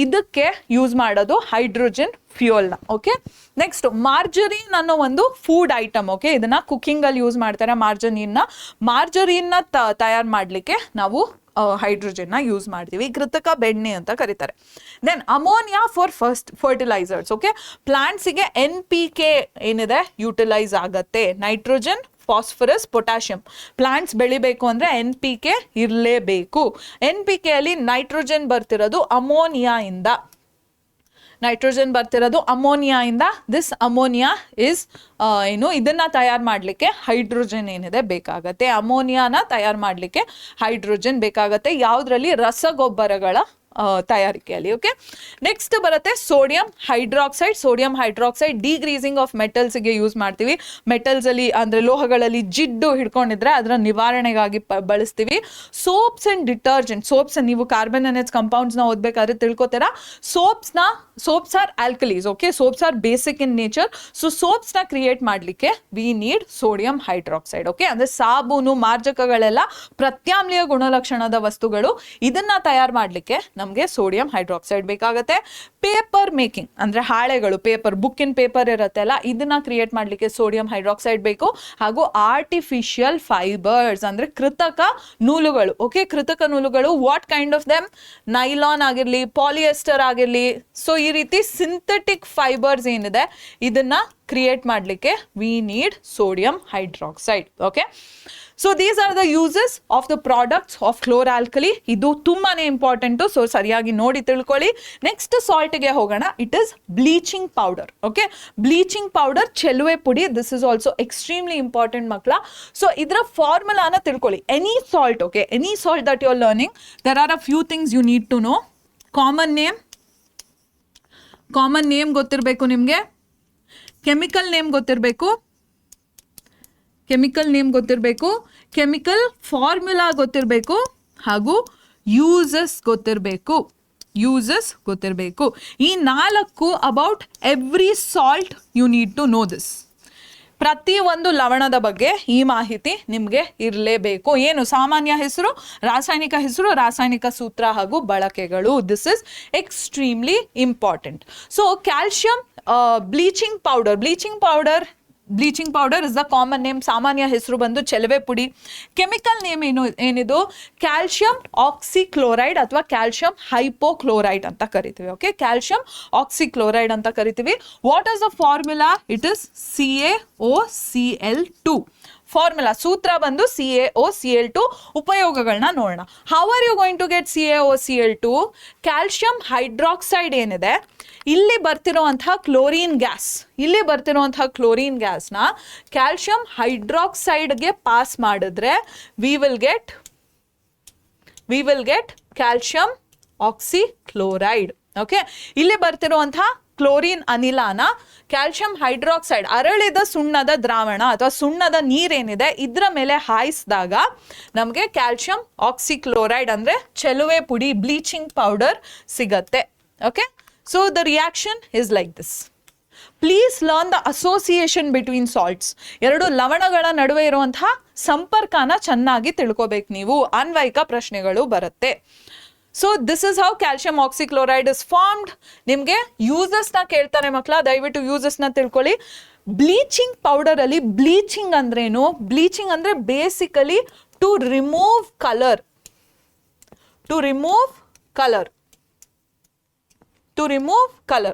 ಇದಕ್ಕೆ ಯೂಸ್ ಮಾಡೋದು ಹೈಡ್ರೋಜನ್ ಫ್ಯೂಯಲ್ನ. ಓಕೆ, ನೆಕ್ಸ್ಟ್ ಮಾರ್ಜರಿನ್ ಅನ್ನೋ ಒಂದು ಫುಡ್ ಐಟಮ್. ಓಕೆ, ಇದನ್ನ ಕುಕ್ಕಿಂಗಲ್ಲಿ ಯೂಸ್ ಮಾಡ್ತಾರೆ. ಮಾರ್ಜರಿನ್ನ ತಯಾರು ಮಾಡಲಿಕ್ಕೆ ನಾವು ಹೈಡ್ರೋಜನ್ನ ಯೂಸ್ ಮಾಡ್ತೀವಿ. ಕೃತಕ ಬೆಣ್ಣೆ ಅಂತ ಕರೀತಾರೆ. Then ammonia for fertilisers. Okay, ಪ್ಲಾಂಟ್ಸಿಗೆ NPK ಏನಿದೆ ಯೂಟಿಲೈಸ್ ಆಗತ್ತೆ. Nitrogen, phosphorus, potassium. ಪ್ಲಾಂಟ್ಸ್ ಬೆಳಿಬೇಕು ಅಂದರೆ NPK ಇರಲೇಬೇಕು. NPK ಅಲ್ಲಿ ನೈಟ್ರೋಜನ್ ಬರ್ತಿರೋದು ಅಮೋನಿಯಾಯಿಂದ. ದಿಸ್ ಅಮೋನಿಯಾ ಇಸ್ ಇದನ್ನ ತಯಾರು ಮಾಡಲಿಕ್ಕೆ ಹೈಡ್ರೋಜನ್ ಏನಿದೆ ಬೇಕಾಗತ್ತೆ. ಅಮೋನಿಯಾನ ತಯಾರು ಮಾಡಲಿಕ್ಕೆ ಹೈಡ್ರೋಜನ್ ಬೇಕಾಗತ್ತೆ. ಯಾವುದರಲ್ಲಿ? ರಸಗೊಬ್ಬರಗಳ ತಯಾರಿಕೆಯಲ್ಲಿ. ಓಕೆ, ನೆಕ್ಸ್ಟ್ ಬರುತ್ತೆ ಸೋಡಿಯಂ ಹೈಡ್ರಾಕ್ಸೈಡ್. ಡಿಗ್ರೀಸಿಂಗ್ ಆಫ್ ಮೆಟಲ್ಸ್ಗೆ ಯೂಸ್ ಮಾಡ್ತೀವಿ. ಮೆಟಲ್ಸ್ ಅಲ್ಲಿ ಅಂದರೆ ಲೋಹಗಳಲ್ಲಿ ಜಿಡ್ಡು ಹಿಡ್ಕೊಂಡಿದ್ರೆ ಅದರ ನಿವಾರಣೆಗಾಗಿ ಬಳಸ್ತೀವಿ. Soaps and detergent. ಸೋಪ್ಸ್ ನೀವು ಕಾರ್ಬನ್ ಅನೆಸ್ ಕಂಪೌಂಡ್ಸ್ನ ಓದಬೇಕಾದ್ರೆ ತಿಳ್ಕೊತೀರಾ. Soaps are alkalis. Okay, soaps are basic in nature. So ಸೋಪ್ಸ್ನ ಕ್ರಿಯೇಟ್ ಮಾಡಲಿಕ್ಕೆ we need sodium hydroxide. Okay, ಅಂದರೆ ಸಾಬೂನು, ಮಾರ್ಜಕಗಳೆಲ್ಲ ಪ್ರತ್ಯಾಮ್ಲೀಯ ಗುಣಲಕ್ಷಣದ ವಸ್ತುಗಳು. ಇದನ್ನ ತಯಾರು ಮಾಡಲಿಕ್ಕೆ ನಮಗೆ ಸೋಡಿಯಂ ಹೈಡ್ರಾಕ್ಸೈಡ್ ಬೇಕಾಗುತ್ತೆ. ಪೇಪರ್ ಮೇಕಿಂಗ್ ಅಂದರೆ ಹಾಳೆಗಳು, ಪೇಪರ್, ಬುಕ್ಕಿನ ಪೇಪರ್ ಇರುತ್ತೆ ಅಲ್ಲ, ಇದನ್ನ ಕ್ರಿಯೇಟ್ ಮಾಡಲಿಕ್ಕೆ ಸೋಡಿಯಂ ಹೈಡ್ರಾಕ್ಸೈಡ್ ಬೇಕು. ಹಾಗೂ ಆರ್ಟಿಫಿಷಿಯಲ್ ಫೈಬರ್ಸ್ ಅಂದರೆ ಕೃತಕ ನೂಲುಗಳು. ಓಕೆ, ಕೃತಕ ನೂಲುಗಳು, what kind of them? Nylon ಆಗಿರಲಿ, ಪಾಲಿಯೆಸ್ಟರ್ ಆಗಿರಲಿ. ಸೊ ಈ ರೀತಿ ಸಿಂಥೆಟಿಕ್ ಫೈಬರ್ಸ್ ಏನಿದೆ ಇದನ್ನ ಕ್ರಿಯೇಟ್ ಮಾಡಲಿಕ್ಕೆ we need sodium hydroxide. Okay, so these are the uses of the products of chloralkali. ಇದು ತುಂಬಾನೇ ಇಂಪಾರ್ಟೆಂಟು, ಸೊ ಸರಿಯಾಗಿ ನೋಡಿ ತಿಳ್ಕೊಳ್ಳಿ. ನೆಕ್ಸ್ಟ್ ಸಾಲ್ಟ್ಗೆ ಹೋಗೋಣ. It is bleaching powder. Okay, bleaching powder, ಚೆಲುವೆ ಪುಡಿ. This is also extremely important ಮಕ್ಕಳ. ಸೊ ಇದರ ಫಾರ್ಮುಲಾನ ತಿಳ್ಕೊಳ್ಳಿ. Any salt, okay, any salt that you are learning, there are a few things you need to know. Common name ಗೊತ್ತಿರಬೇಕು ನಿಮಗೆ. Chemical name ಗೊತ್ತಿರಬೇಕು. Chemical formula ಗೊತ್ತಿರಬೇಕು. ಹಾಗೂ ಯೂಸಸ್ ಗೊತ್ತಿರಬೇಕು. ಈ 4 about every salt you need to know this. ಪ್ರತಿ ಒಂದು ಲವಣದ ಬಗ್ಗೆ ಈ ಮಾಹಿತಿ ನಿಮಗೆ ಇರಲೇಬೇಕು. ಏನು? ಸಾಮಾನ್ಯ ಹೆಸರು, ರಾಸಾಯನಿಕ ಹೆಸರು, ರಾಸಾಯನಿಕ ಸೂತ್ರ ಹಾಗೂ ಬಳಕೆಗಳು. This is extremely important. So calcium bleaching powder is the common name. ಸಾಮಾನ್ಯ ಹೆಸರು ಬಂದು ಚೆಲುವೆ ಪುಡಿ. ಕೆಮಿಕಲ್ ನೇಮ್ ಏನಿದು? ಕ್ಯಾಲ್ಶಿಯಂ ಆಕ್ಸಿಕ್ಲೋರೈಡ್ ಅಥವಾ ಕ್ಯಾಲ್ಶಿಯಂ ಹೈಪೋಕ್ಲೋರೈಡ್ ಅಂತ ಕರಿತೀವಿ. ಓಕೆ, ಕ್ಯಾಲ್ಶಿಯಂ ಆಕ್ಸಿಕ್ಲೋರೈಡ್ ಅಂತ ಕರಿತೀವಿ. What is the formula? It is CaOCl2. Formula, ಸೂತ್ರ ಬಂದು CaOCl2. ಉಪಯೋಗಗಳನ್ನ ನೋಡೋಣ. How are you going to get CaOCl2? Calcium hydroxide ಏನಿದೆ, ಇಲ್ಲಿ ಬರ್ತಿರುವಂತಹ ಕ್ಲೋರಿನ್ ಗ್ಯಾಸ್ನ ಕ್ಯಾಲ್ಶಿಯಂ ಹೈಡ್ರಾಕ್ಸೈಡ್ಗೆ ಪಾಸ್ ಮಾಡಿದ್ರೆ we will get calcium oxychloride. Okay, ಇಲ್ಲಿ ಬರ್ತಿರುವಂತಹ ಕ್ಲೋರಿನ್ ಅನಿಲನ ಕ್ಯಾಲ್ಶಿಯಂ ಹೈಡ್ರಾಕ್ಸೈಡ್, ಅರಳಿದ ಸುಣ್ಣದ ದ್ರಾವಣ ಅಥವಾ ಸುಣ್ಣದ ನೀರೇನಿದೆ ಇದರ ಮೇಲೆ ಹಾಯಿಸಿದಾಗ ನಮಗೆ ಕ್ಯಾಲ್ಶಿಯಂ ಆಕ್ಸಿಕ್ಲೋರೈಡ್ ಅಂದರೆ ಚೆಲುವೆ ಪುಡಿ, ಬ್ಲೀಚಿಂಗ್ ಪೌಡರ್ ಸಿಗತ್ತೆ. Okay, so the reaction is like this. Please learn the association between salts. 2 ಲವಣಗಳ ನಡುವೆ ಇರುವಂತಹ ಸಂಪರ್ಕನ ಚೆನ್ನಾಗಿ ತಿಳ್ಕೊಬೇಕು ನೀವು. ಅನ್ವಯಿಕ ಪ್ರಶ್ನೆಗಳು ಬರುತ್ತೆ. So this is how calcium oxychloride is formed. ನಿಮಗೆ ಯೂಸಸ್ನ ಕೇಳ್ತಾರೆ ಮಕ್ಕಳ, ದಯವಿಟ್ಟು ಯೂಸಸ್ನ ತಿಳ್ಕೊಳ್ಳಿ. ಬ್ಲೀಚಿಂಗ್ ಪೌಡರಲ್ಲಿ ಬ್ಲೀಚಿಂಗ್ ಅಂದ್ರೇನು? ಬ್ಲೀಚಿಂಗ್ ಅಂದರೆ basically to remove colour.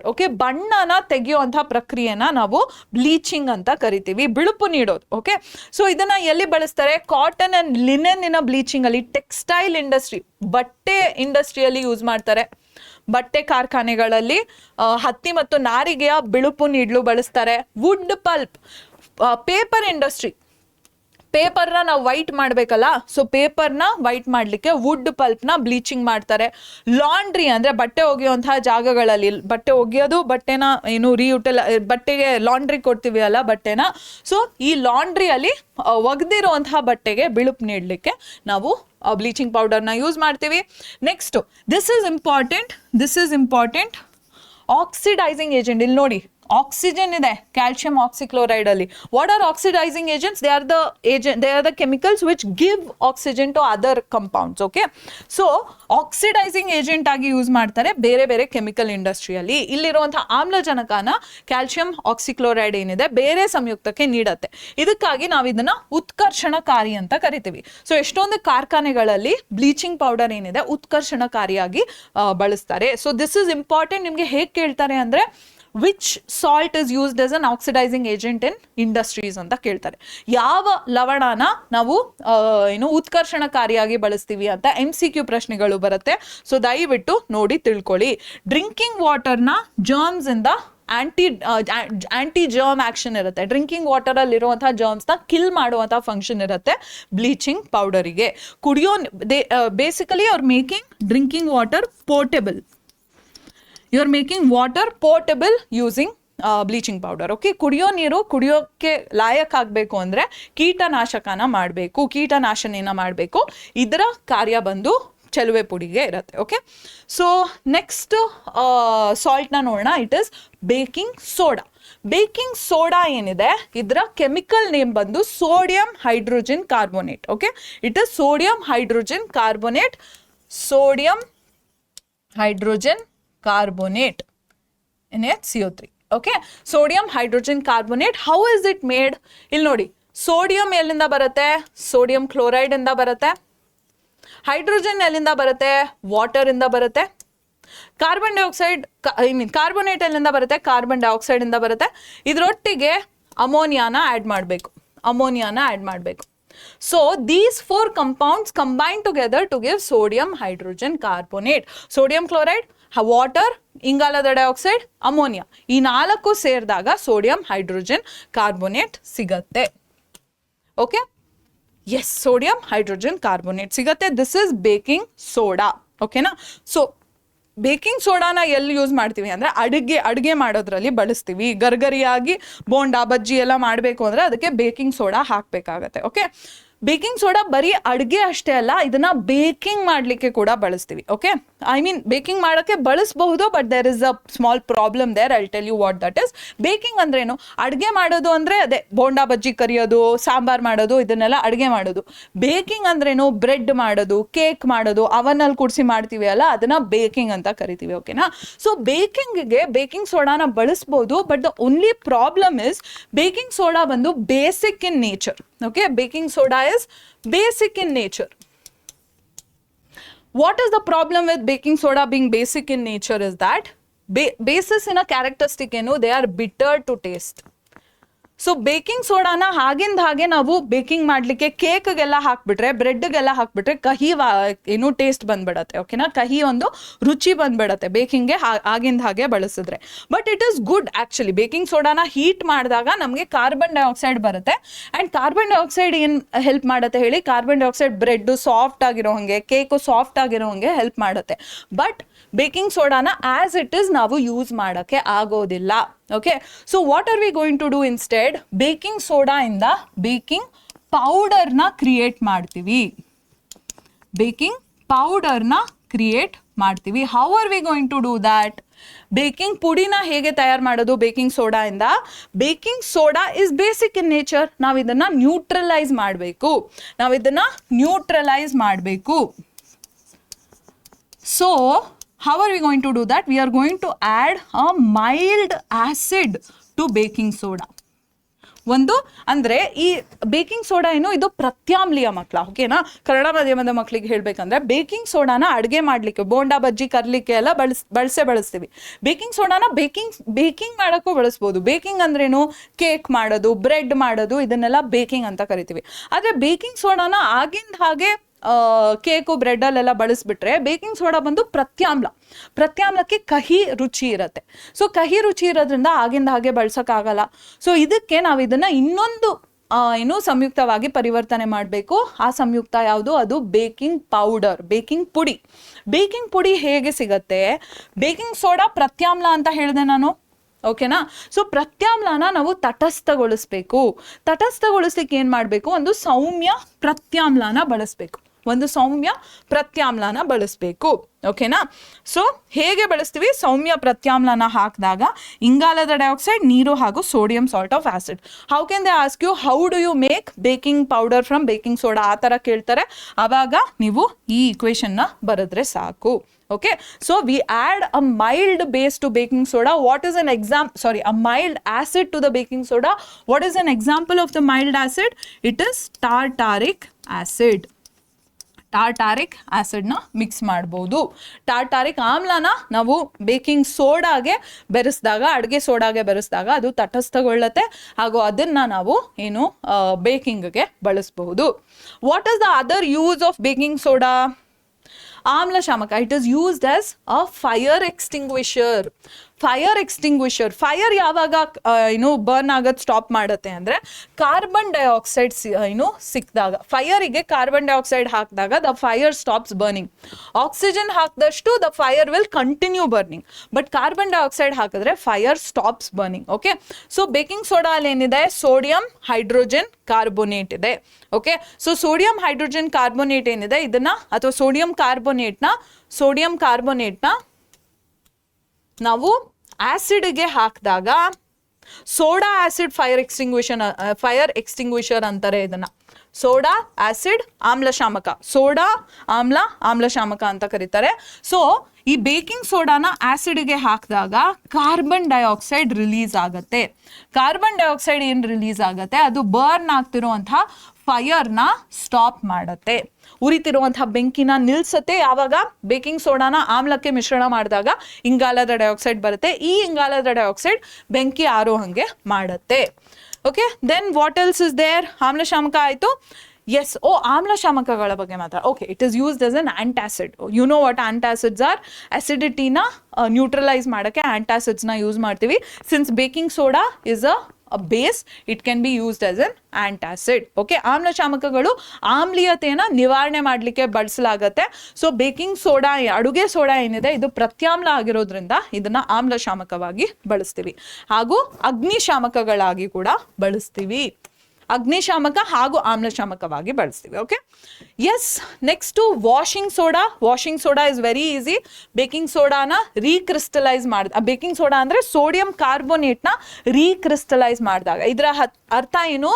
Okay, ಬಣ್ಣನ ತೆಗೆಯುವಂಥ ಪ್ರಕ್ರಿಯೆನ ನಾವು ಬ್ಲೀಚಿಂಗ್ ಅಂತ ಕರಿತೀವಿ, ಬಿಳುಪು ನೀಡೋದು. ಓಕೆ, ಸೊ ಇದನ್ನ ಎಲ್ಲಿ ಬಳಸ್ತಾರೆ? ಕಾಟನ್ ಅಂಡ್ ಲಿನೆನ್ ಬ್ಲೀಚಿಂಗ್ ಅಲ್ಲಿ, ಟೆಕ್ಸ್ಟೈಲ್ ಇಂಡಸ್ಟ್ರಿ, ಬಟ್ಟೆ ಇಂಡಸ್ಟ್ರಿಯಲ್ಲಿ ಯೂಸ್ ಮಾಡ್ತಾರೆ. ಬಟ್ಟೆ ಕಾರ್ಖಾನೆಗಳಲ್ಲಿ ಹತ್ತಿ ಮತ್ತು ನಾರಿಗೆಯ ಬಿಳುಪು ನೀಡಲು ಬಳಸ್ತಾರೆ. ವುಡ್ ಪಲ್ಪ್, ಪೇಪರ್ ಇಂಡಸ್ಟ್ರಿ, ಪೇಪರ್ನ ನಾವು ವೈಟ್ ಮಾಡಬೇಕಲ್ಲ, ಸೊ ಪೇಪರ್ನ ವೈಟ್ ಮಾಡಲಿಕ್ಕೆ ವುಡ್ ಪಲ್ಪ್ನ ಬ್ಲೀಚಿಂಗ್ ಮಾಡ್ತಾರೆ. ಲಾಂಡ್ರಿ ಅಂದರೆ ಬಟ್ಟೆ ಒಗೆಯುವಂತಹ ಜಾಗಗಳಲ್ಲಿ, ಬಟ್ಟೆ ಒಗೆಯೋದು, ಬಟ್ಟೆನ ಏನು ಬಟ್ಟೆಗೆ ಲಾಂಡ್ರಿ ಕೊಡ್ತೀವಿ ಅಲ್ಲ ಬಟ್ಟೆನ, ಸೊ ಈ ಲಾಂಡ್ರಿಯಲ್ಲಿ ಒಗೆದಿರುವಂತಹ ಬಟ್ಟೆಗೆ ಬಿಳುಪು ನೀಡಲಿಕ್ಕೆ ನಾವು ಬ್ಲೀಚಿಂಗ್ ಪೌಡರ್ನ ಯೂಸ್ ಮಾಡ್ತೀವಿ. Next, this is important, oxidising agent. ಇಲ್ಲಿ ನೋಡಿ, ಆಕ್ಸಿಜನ್ ಇದೆ ಕ್ಯಾಲ್ಶಿಯಂ ಆಕ್ಸಿಕ್ಲೋರೈಡ್ ಅಲ್ಲಿ. What are oxidising agents? They are the chemicals which give oxygen to other compounds. Okay, so oxidising agent ಆಗಿ ಯೂಸ್ ಮಾಡ್ತಾರೆ ಬೇರೆ ಬೇರೆ ಕೆಮಿಕಲ್ ಇಂಡಸ್ಟ್ರಿಯಲ್ಲಿ. ಇಲ್ಲಿರುವಂತಹ ಆಮ್ಲಜನಕನ ಕ್ಯಾಲ್ಶಿಯಂ ಆಕ್ಸಿಕ್ಲೋರೈಡ್ ಏನಿದೆ ಬೇರೆ ಸಂಯುಕ್ತಕ್ಕೆ ನೀಡುತ್ತೆ. ಇದಕ್ಕಾಗಿ ನಾವು ಇದನ್ನ ಉತ್ಕರ್ಷಣಕಾರಿ ಅಂತ ಕರಿತೀವಿ. ಸೊ ಎಷ್ಟೊಂದು ಕಾರ್ಖಾನೆಗಳಲ್ಲಿ ಬ್ಲೀಚಿಂಗ್ ಪೌಡರ್ ಏನಿದೆ ಉತ್ಕರ್ಷಣಕಾರಿಯಾಗಿ ಬಳಸ್ತಾರೆ. So this is important. ನಿಮಗೆ ಹೇಗೆ ಕೇಳ್ತಾರೆ ಅಂದ್ರೆ, which salt is used as an oxidising agent in industries ಅಂತ ಕೇಳ್ತಾರೆ. ಯಾವ ಲವಣನ ನಾವು ಉತ್ಕರ್ಷಣಕಾರಿಯಾಗಿ ಬಳಸ್ತೀವಿ ಅಂತ MCQ ಪ್ರಶ್ನೆಗಳು ಬರುತ್ತೆ. ಸೊ ದಯವಿಟ್ಟು ನೋಡಿ ತಿಳ್ಕೊಳ್ಳಿ. ಡ್ರಿಂಕಿಂಗ್ ವಾಟರ್ನ ಜರ್ಮ್ಸ್ ಇಂದ ಆಂಟಿ ಜರ್ಮ್ ಆಕ್ಷನ್ ಇರುತ್ತೆ. ಡ್ರಿಂಕಿಂಗ್ ವಾಟರ್ ಅಲ್ಲಿ ಇರುವಂತಹ ಜರ್ಮ್ಸ್ ನ ಕಿಲ್ ಮಾಡುವಂತಹ ಫಂಕ್ಷನ್ ಇರುತ್ತೆ ಬ್ಲೀಚಿಂಗ್ ಪೌಡರಿಗೆ. ಬೇಸಿಕಲಿ ಅವ್ರು making drinking water portable. You are making water portable using bleaching powder. Okay, ಕುಡಿಯೋ ನೀರು ಕುಡಿಯೋಕ್ಕೆ ಲಾಯಕ್ ಆಗಬೇಕು ಅಂದರೆ ಕೀಟನಾಶಕನ ಮಾಡಬೇಕು, ಕೀಟನಾಶನೆನ ಮಾಡಬೇಕು. ಇದರ ಕಾರ್ಯ ಬಂದು ಚೆಲುವೆ ಪುಡಿಗೆ ಇರುತ್ತೆ. ಓಕೆ, ಸೊ ನೆಕ್ಸ್ಟ್ ಸಾಲ್ಟ್ನ ನೋಡೋಣ. It is baking soda. Baking soda ಏನಿದೆ ಇದರ ಕೆಮಿಕಲ್ ನೇಮ್ ಬಂದು sodium hydrogen carbonate. Okay, it is sodium hydrogen carbonate. Sodium hydrogen carbonate NaCO3. Okay, sodium hydrogen carbonate. How is it made? ಇಲ್ಲಿ ನೋಡಿ, sodium ಎಲ್ಲಿಂದ ಬರುತ್ತೆ? Sodium chloride ಇಂದ ಬರುತ್ತೆ. Hydrogen ಎಲ್ಲಿಂದ ಬರುತ್ತೆ? ವಾಟರ್ ಇಂದ ಬರುತ್ತೆ. ಕಾರ್ಬನ್ ಡೈಆಕ್ಸೈಡ್ ಕಾರ್ಬೋನೇಟ್ ಎಲ್ಲಿಂದ ಬರುತ್ತೆ? ಕಾರ್ಬನ್ ಡೈಆಕ್ಸೈಡ್ ಇಂದ ಬರುತ್ತೆ. ಇದರೊಟ್ಟಿಗೆ ಅಮೋನಿಯಾನ ಆ್ಯಡ್ ಮಾಡಬೇಕು. So these 4 compounds combine together to give sodium hydrogen carbonate. Sodium chloride, water, ಇಂಗಾಲದ ಡೈಆಕ್ಸೈಡ್, ಅಮೋನಿಯಾ, ಈ 4 ಸೇರಿದಾಗ ಸೋಡಿಯಂ ಹೈಡ್ರೋಜನ್ ಕಾರ್ಬೋನೇಟ್ ಸಿಗತ್ತೆ. Okay, yes, sodium hydrogen carbonate ಸಿಗತ್ತೆ. This is baking soda. ಓಕೆನಾ? ಸೊ ಬೇಕಿಂಗ್ ಸೋಡಾನ ಎಲ್ಲಿ ಯೂಸ್ ಮಾಡ್ತೀವಿ ಅಂದರೆ ಅಡುಗೆ ಮಾಡೋದ್ರಲ್ಲಿ ಬಳಸ್ತೀವಿ. ಗರ್ಗರಿಯಾಗಿ ಬೋಂಡಾ ಬಜ್ಜಿ ಎಲ್ಲ ಮಾಡಬೇಕು ಅಂದರೆ ಅದಕ್ಕೆ ಬೇಕಿಂಗ್ ಸೋಡಾ ಹಾಕಬೇಕಾಗತ್ತೆ. ಓಕೆ, ಬೇಕಿಂಗ್ ಸೋಡಾ ಬರೀ ಅಡುಗೆ ಅಷ್ಟೇ ಅಲ್ಲ, ಇದನ್ನ ಬೇಕಿಂಗ್ ಮಾಡಲಿಕ್ಕೆ ಕೂಡ ಬಳಸ್ತೀವಿ. ಓಕೆ, ಐ ಮೀನ್ ಬೇಕಿಂಗ್ ಮಾಡೋಕ್ಕೆ ಬಳಸಬಹುದು, but there is a small problem there. I tell you what that is. Baking ಅಂದ್ರೇನು? ಅಡುಗೆ ಮಾಡೋದು ಅಂದರೆ ಅದೇ ಬೋಂಡಾ ಬಜ್ಜಿ ಕರಿಯೋದು, ಸಾಂಬಾರ್ ಮಾಡೋದು, ಇದನ್ನೆಲ್ಲ ಅಡುಗೆ ಮಾಡೋದು. ಬೇಕಿಂಗ್ ಅಂದ್ರೇನು? ಬ್ರೆಡ್ ಮಾಡೋದು, ಕೇಕ್ ಮಾಡೋದು, ಅವನಲ್ಲಿ ಕೂಡಿಸಿ ಮಾಡ್ತೀವಿ ಅಲ್ಲ, ಅದನ್ನ ಬೇಕಿಂಗ್ ಅಂತ ಕರಿತೀವಿ. ಓಕೆನಾ? ಸೊ ಬೇಕಿಂಗ್ಗೆ ಬೇಕಿಂಗ್ ಸೋಡಾನ ಬಳಸ್ಬೋದು, but the only problem is baking soda ಬಂದು basic in nature. Okay, baking soda is basic in nature. What is the problem with baking soda being basic in nature is that basis in a characteristic, they are bitter to taste. So baking ಸೋಡಾನ ಆಗಿಂದ ಹಾಗೆ ನಾವು baking ಮಾಡಲಿಕ್ಕೆ ಕೇಕ್ಗೆಲ್ಲ ಹಾಕ್ಬಿಟ್ರೆ, ಬ್ರೆಡ್ಗೆಲ್ಲ ಹಾಕ್ಬಿಟ್ರೆ ಕಹಿ taste ಬಂದ್ಬಿಡತ್ತೆ. ಓಕೆನಾ? ಕಹಿ ಒಂದು ರುಚಿ ಬಂದ್ಬಿಡತ್ತೆ ಬೇಕಿಂಗ್ಗೆ ಆಗಿಂದ ಹಾಗೆ ಬಳಸಿದ್ರೆ. But it is good actually. Baking ಸೋಡಾನ ಹೀಟ್ ಮಾಡಿದಾಗ ನಮಗೆ ಕಾರ್ಬನ್ ಡೈಆಕ್ಸೈಡ್ ಬರುತ್ತೆ. ಆ್ಯಂಡ್ ಕಾರ್ಬನ್ ಡೈಆಕ್ಸೈಡ್ ಏನು ಹೆಲ್ಪ್ ಮಾಡುತ್ತೆ ಹೇಳಿ? ಕಾರ್ಬನ್ ಡೈಆಕ್ಸೈಡ್ ಬ್ರೆಡ್ಡು ಸಾಫ್ಟ್ ಆಗಿರೋ ಹಾಗೆ, ಕೇಕು ಸಾಫ್ಟ್ ಆಗಿರೋ ಹಾಗೆ ಹೆಲ್ಪ್ ಮಾಡುತ್ತೆ. ಬಟ್ ಬೇಕಿಂಗ್ ಸೋಡಾನ ಆಸ್ ಇಟ್ ಈಸ್ ನಾವು ಯೂಸ್ ಮಾಡೋಕ್ಕೆ ಆಗೋದಿಲ್ಲ. Okay, so what are we going to do instead? Baking soda ಇಂದ ಬೇಕಿಂಗ್ ಪೌಡರ್ನ ಕ್ರಿಯೇಟ್ ಮಾಡ್ತೀವಿ. How are we going to do that? Baking ಪುಡಿನ ಹೇಗೆ ತಯಾರು ಮಾಡೋದು ಬೇಕಿಂಗ್ ಸೋಡಾ ಇಂದ? Baking soda is basic in nature. ನಾವು ಇದನ್ನ ನ್ಯೂಟ್ರಲೈಸ್ ಮಾಡಬೇಕು. So how are we going to do that? We are going to add a mild acid to baking soda. ಒಂದು ಅಂದರೆ ಈ ಬೇಕಿಂಗ್ ಸೋಡಾ ಇದು ಪ್ರತ್ಯಾಮ್ಲೀಯ ಮಕ್ಕಳ. ಓಕೆನಾ? ಕನ್ನಡ ಮಾಧ್ಯಮದ ಮಕ್ಕಳಿಗೆ ಹೇಳಬೇಕಂದ್ರೆ ಬೇಕಿಂಗ್ ಸೋಡಾನ ಅಡುಗೆ ಮಾಡಲಿಕ್ಕೆ, ಬೋಂಡಾ ಬಜ್ಜಿ ಕರ್ಲಿಕ್ಕೆ ಎಲ್ಲ ಬಳಸ್ತೀವಿ. ಬೇಕಿಂಗ್ ಸೋಡಾನ ಬೇಕಿಂಗ್ ಮಾಡೋಕ್ಕೂ ಬಳಸ್ಬೋದು. ಬೇಕಿಂಗ್ ಅಂದ್ರೇನು? ಕೇಕ್ ಮಾಡೋದು, ಬ್ರೆಡ್ ಮಾಡೋದು, ಇದನ್ನೆಲ್ಲ ಬೇಕಿಂಗ್ ಅಂತ ಕರಿತೀವಿ. ಆದರೆ ಬೇಕಿಂಗ್ ಸೋಡಾನ ಆಗಿಂದ ಹಾಗೆ ಕೇಕು ಬ್ರೆಡ್ಡಲ್ಲೆಲ್ಲ ಬಳಸ್ಬಿಟ್ರೆ ಬೇಕಿಂಗ್ ಸೋಡಾ ಬಂದು ಪ್ರತ್ಯಾಮ್ಲಕ್ಕೆ ಕಹಿ ರುಚಿ ಇರುತ್ತೆ. ಸೊ ಕಹಿ ರುಚಿ ಇರೋದ್ರಿಂದ ಆಗಿಂದ ಹಾಗೆ ಬಳಸೋಕ್ಕಾಗಲ್ಲ. ಸೊ ಇದಕ್ಕೆ ನಾವು ಇದನ್ನ ಇನ್ನೊಂದು ಸಂಯುಕ್ತವಾಗಿ ಪರಿವರ್ತನೆ ಮಾಡಬೇಕು. ಆ ಸಂಯುಕ್ತ ಯಾವುದು? ಅದು ಬೇಕಿಂಗ್ ಪೌಡರ್, ಬೇಕಿಂಗ್ ಪುಡಿ ಹೇಗೆ ಸಿಗತ್ತೆ? ಬೇಕಿಂಗ್ ಸೋಡಾ ಪ್ರತ್ಯಾಮ್ಲ ಅಂತ ಹೇಳಿದೆ ನಾನು. ಓಕೆನಾ? ಸೊ ಪ್ರತ್ಯಾಮ್ಲನ ನಾವು ತಟಸ್ಥಗೊಳಿಸ್ಲಿಕ್ಕೆ ಏನು ಮಾಡಬೇಕು? ಒಂದು ಸೌಮ್ಯ ಪ್ರತ್ಯಾಮ್ಲನ ಬಳಸಬೇಕು. ಓಕೆನಾ? ಸೊ ಹೇಗೆ ಬಳಸ್ತೀವಿ? ಸೌಮ್ಯ ಪ್ರತ್ಯಾಮ್ಲನ ಹಾಕಿದಾಗ ಇಂಗಾಲದ ಡೈಆಕ್ಸೈಡ್, ನೀರು ಹಾಗೂ sodium salt of acid. How can they ask you how do you make baking powder from baking soda? ಆ ಥರ ಕೇಳ್ತಾರೆ. ಆವಾಗ ನೀವು ಈ ಇಕ್ವೇಷನ್ನ ಬರೆದ್ರೆ ಸಾಕು. Okay, so we add a mild base to baking soda. What is a mild acid to the baking soda? What is an example of the mild acid? It is tartaric acid. Tartaric ಆಸಿಡ್ನ mix ಮಾಡ್ಬೋದು. Tartaric ಆಮ್ಲನ ನಾವು baking ಸೋಡಾಗೆ ಬೆರೆಸಿದಾಗ, ಅಡುಗೆ ಸೋಡಾಗೆ ಬೆರೆಸಿದಾಗ ಅದು ತಟಸ್ಥಗೊಳ್ಳುತ್ತೆ ಹಾಗೂ ಅದನ್ನು ನಾವು ಬೇಕಿಂಗ್ಗೆ ಬಳಸಬಹುದು. What is the other use of baking soda? ಆಮ್ಲಶಾಮಕ. It is used as a fire extinguisher. Fire ಯಾವಾಗ ಬರ್ನ್ ಆಗೋದು ಸ್ಟಾಪ್ ಮಾಡುತ್ತೆ ಅಂದರೆ ಕಾರ್ಬನ್ ಡೈಆಕ್ಸೈಡ್ ಸಿಕ್ಕಿದಾಗ. ಫೈರಿಗೆ ಕಾರ್ಬನ್ ಡೈಆಕ್ಸೈಡ್ ಹಾಕಿದಾಗ the fire stops burning. Oxygen ಹಾಕಿದಷ್ಟು the fire will continue burning, but carbon dioxide ಹಾಕಿದ್ರೆ fire stops burning. Okay, so baking soda ಅಲ್ಲಿ ಏನಿದೆ? ಸೋಡಿಯಂ ಹೈಡ್ರೋಜನ್ ಕಾರ್ಬೋನೇಟ್ ಇದೆ. Okay, so sodium hydrogen carbonate ಏನಿದೆ ಇದನ್ನ, ಅಥವಾ ಸೋಡಿಯಂ ಕಾರ್ಬೋನೇಟ್ನ ನಾವು ಆಸಿಡ್ಗೆ ಹಾಕಿದಾಗ ಸೋಡಾ ಆಸಿಡ್ ಫೈರ್ ಎಕ್ಸ್ಟಿಂಗ್ವಿಷರ್ ಅಂತಾರೆ ಇದನ್ನ. ಸೋಡಾ ಆಸಿಡ್ ಆಮ್ಲಶಾಮಕ, ಸೋಡಾ ಆಮ್ಲ ಆಮ್ಲಶಾಮಕ ಅಂತ ಕರೀತಾರೆ. ಸೊ ಈ ಬೇಕಿಂಗ್ ಸೋಡಾನ ಆಸಿಡ್ಗೆ ಹಾಕಿದಾಗ ಕಾರ್ಬನ್ ಡೈಆಕ್ಸೈಡ್ ರಿಲೀಸ್ ಆಗುತ್ತೆ. ಕಾರ್ಬನ್ ಡೈಆಕ್ಸೈಡ್ ಏನು ರಿಲೀಸ್ ಆಗುತ್ತೆ, ಅದು ಬರ್ನ್ ಆಗ್ತಿರುವಂತಹ ಫೈರ್ನ ಸ್ಟಾಪ್ ಮಾಡುತ್ತೆ, ಉರಿತಿರುವಂತಹ ಬೆಂಕಿನ ನಿಲ್ಸತ್ತೆ. ಯಾವಾಗ ಬೇಕಿಂಗ್ ಸೋಡಾನ ಆಮ್ಲಕ್ಕೆ ಮಿಶ್ರಣ ಮಾಡಿದಾಗ ಇಂಗಾಲದ ಡೈಆಕ್ಸೈಡ್ ಬರುತ್ತೆ. ಈ ಇಂಗಾಲದ ಡೈಆಕ್ಸೈಡ್ ಬೆಂಕಿ ಆರೋ ಹಂಗೆ ಮಾಡುತ್ತೆ. Okay, then what else is there? ಆಮ್ಲಶಾಮಕ ಆಯಿತು. ಎಸ್, ಆಮ್ಲಶಾಮಕಗಳ ಬಗ್ಗೆ ಮಾತ್ರ. Okay, it is used as an antacid. You know what antacids are? ಅಸಿಡಿಟಿನ ನ್ಯೂಟ್ರಲೈಸ್ ಮಾಡೋಕ್ಕೆ ಆಂಟಾಸಿಡ್ಸ್ನ ಯೂಸ್ ಮಾಡ್ತೀವಿ. Since baking soda is a base, it can be used as an antacid. Okay, ಆಮ್ಲಶಾಮಕಗಳು ಆಮ್ಲೀಯತೆಯನ್ನು ನಿವಾರಣೆ ಮಾಡಲಿಕ್ಕೆ ಬಳಸಲಾಗತ್ತೆ. ಸೊ ಬೇಕಿಂಗ್ ಸೋಡಾ, ಅಡುಗೆ ಸೋಡಾ ಏನಿದೆ ಇದು ಪ್ರತ್ಯಾಮ್ಲ ಆಗಿರೋದ್ರಿಂದ ಇದನ್ನ ಆಮ್ಲಶಾಮಕವಾಗಿ ಬಳಸ್ತೀವಿ. ಹಾಗೂ ಅಗ್ನಿಶಾಮಕಗಳಾಗಿ ಕೂಡ ಬಳಸ್ತೀವಿ. ಅಗ್ನಿಶಾಮಕ ಹಾಗೂ ಆಮ್ಲಶಾಮಕವಾಗಿ ಬಳಸ್ತೀವಿ. Okay, yes, next washing soda. Washing soda is very easy. Baking ಸೋಡಾನ ರೀಕ್ರಿಸ್ಟಲೈಸ್ ಬೇಕಿಂಗ್ ಸೋಡಾ ಅಂದರೆ ಸೋಡಿಯಂ ಕಾರ್ಬೋನೇಟ್ನ ರೀಕ್ರಿಸ್ಟಲೈಸ್ ಮಾಡಿದಾಗ. ಇದರ ಅರ್ಥ ಏನು?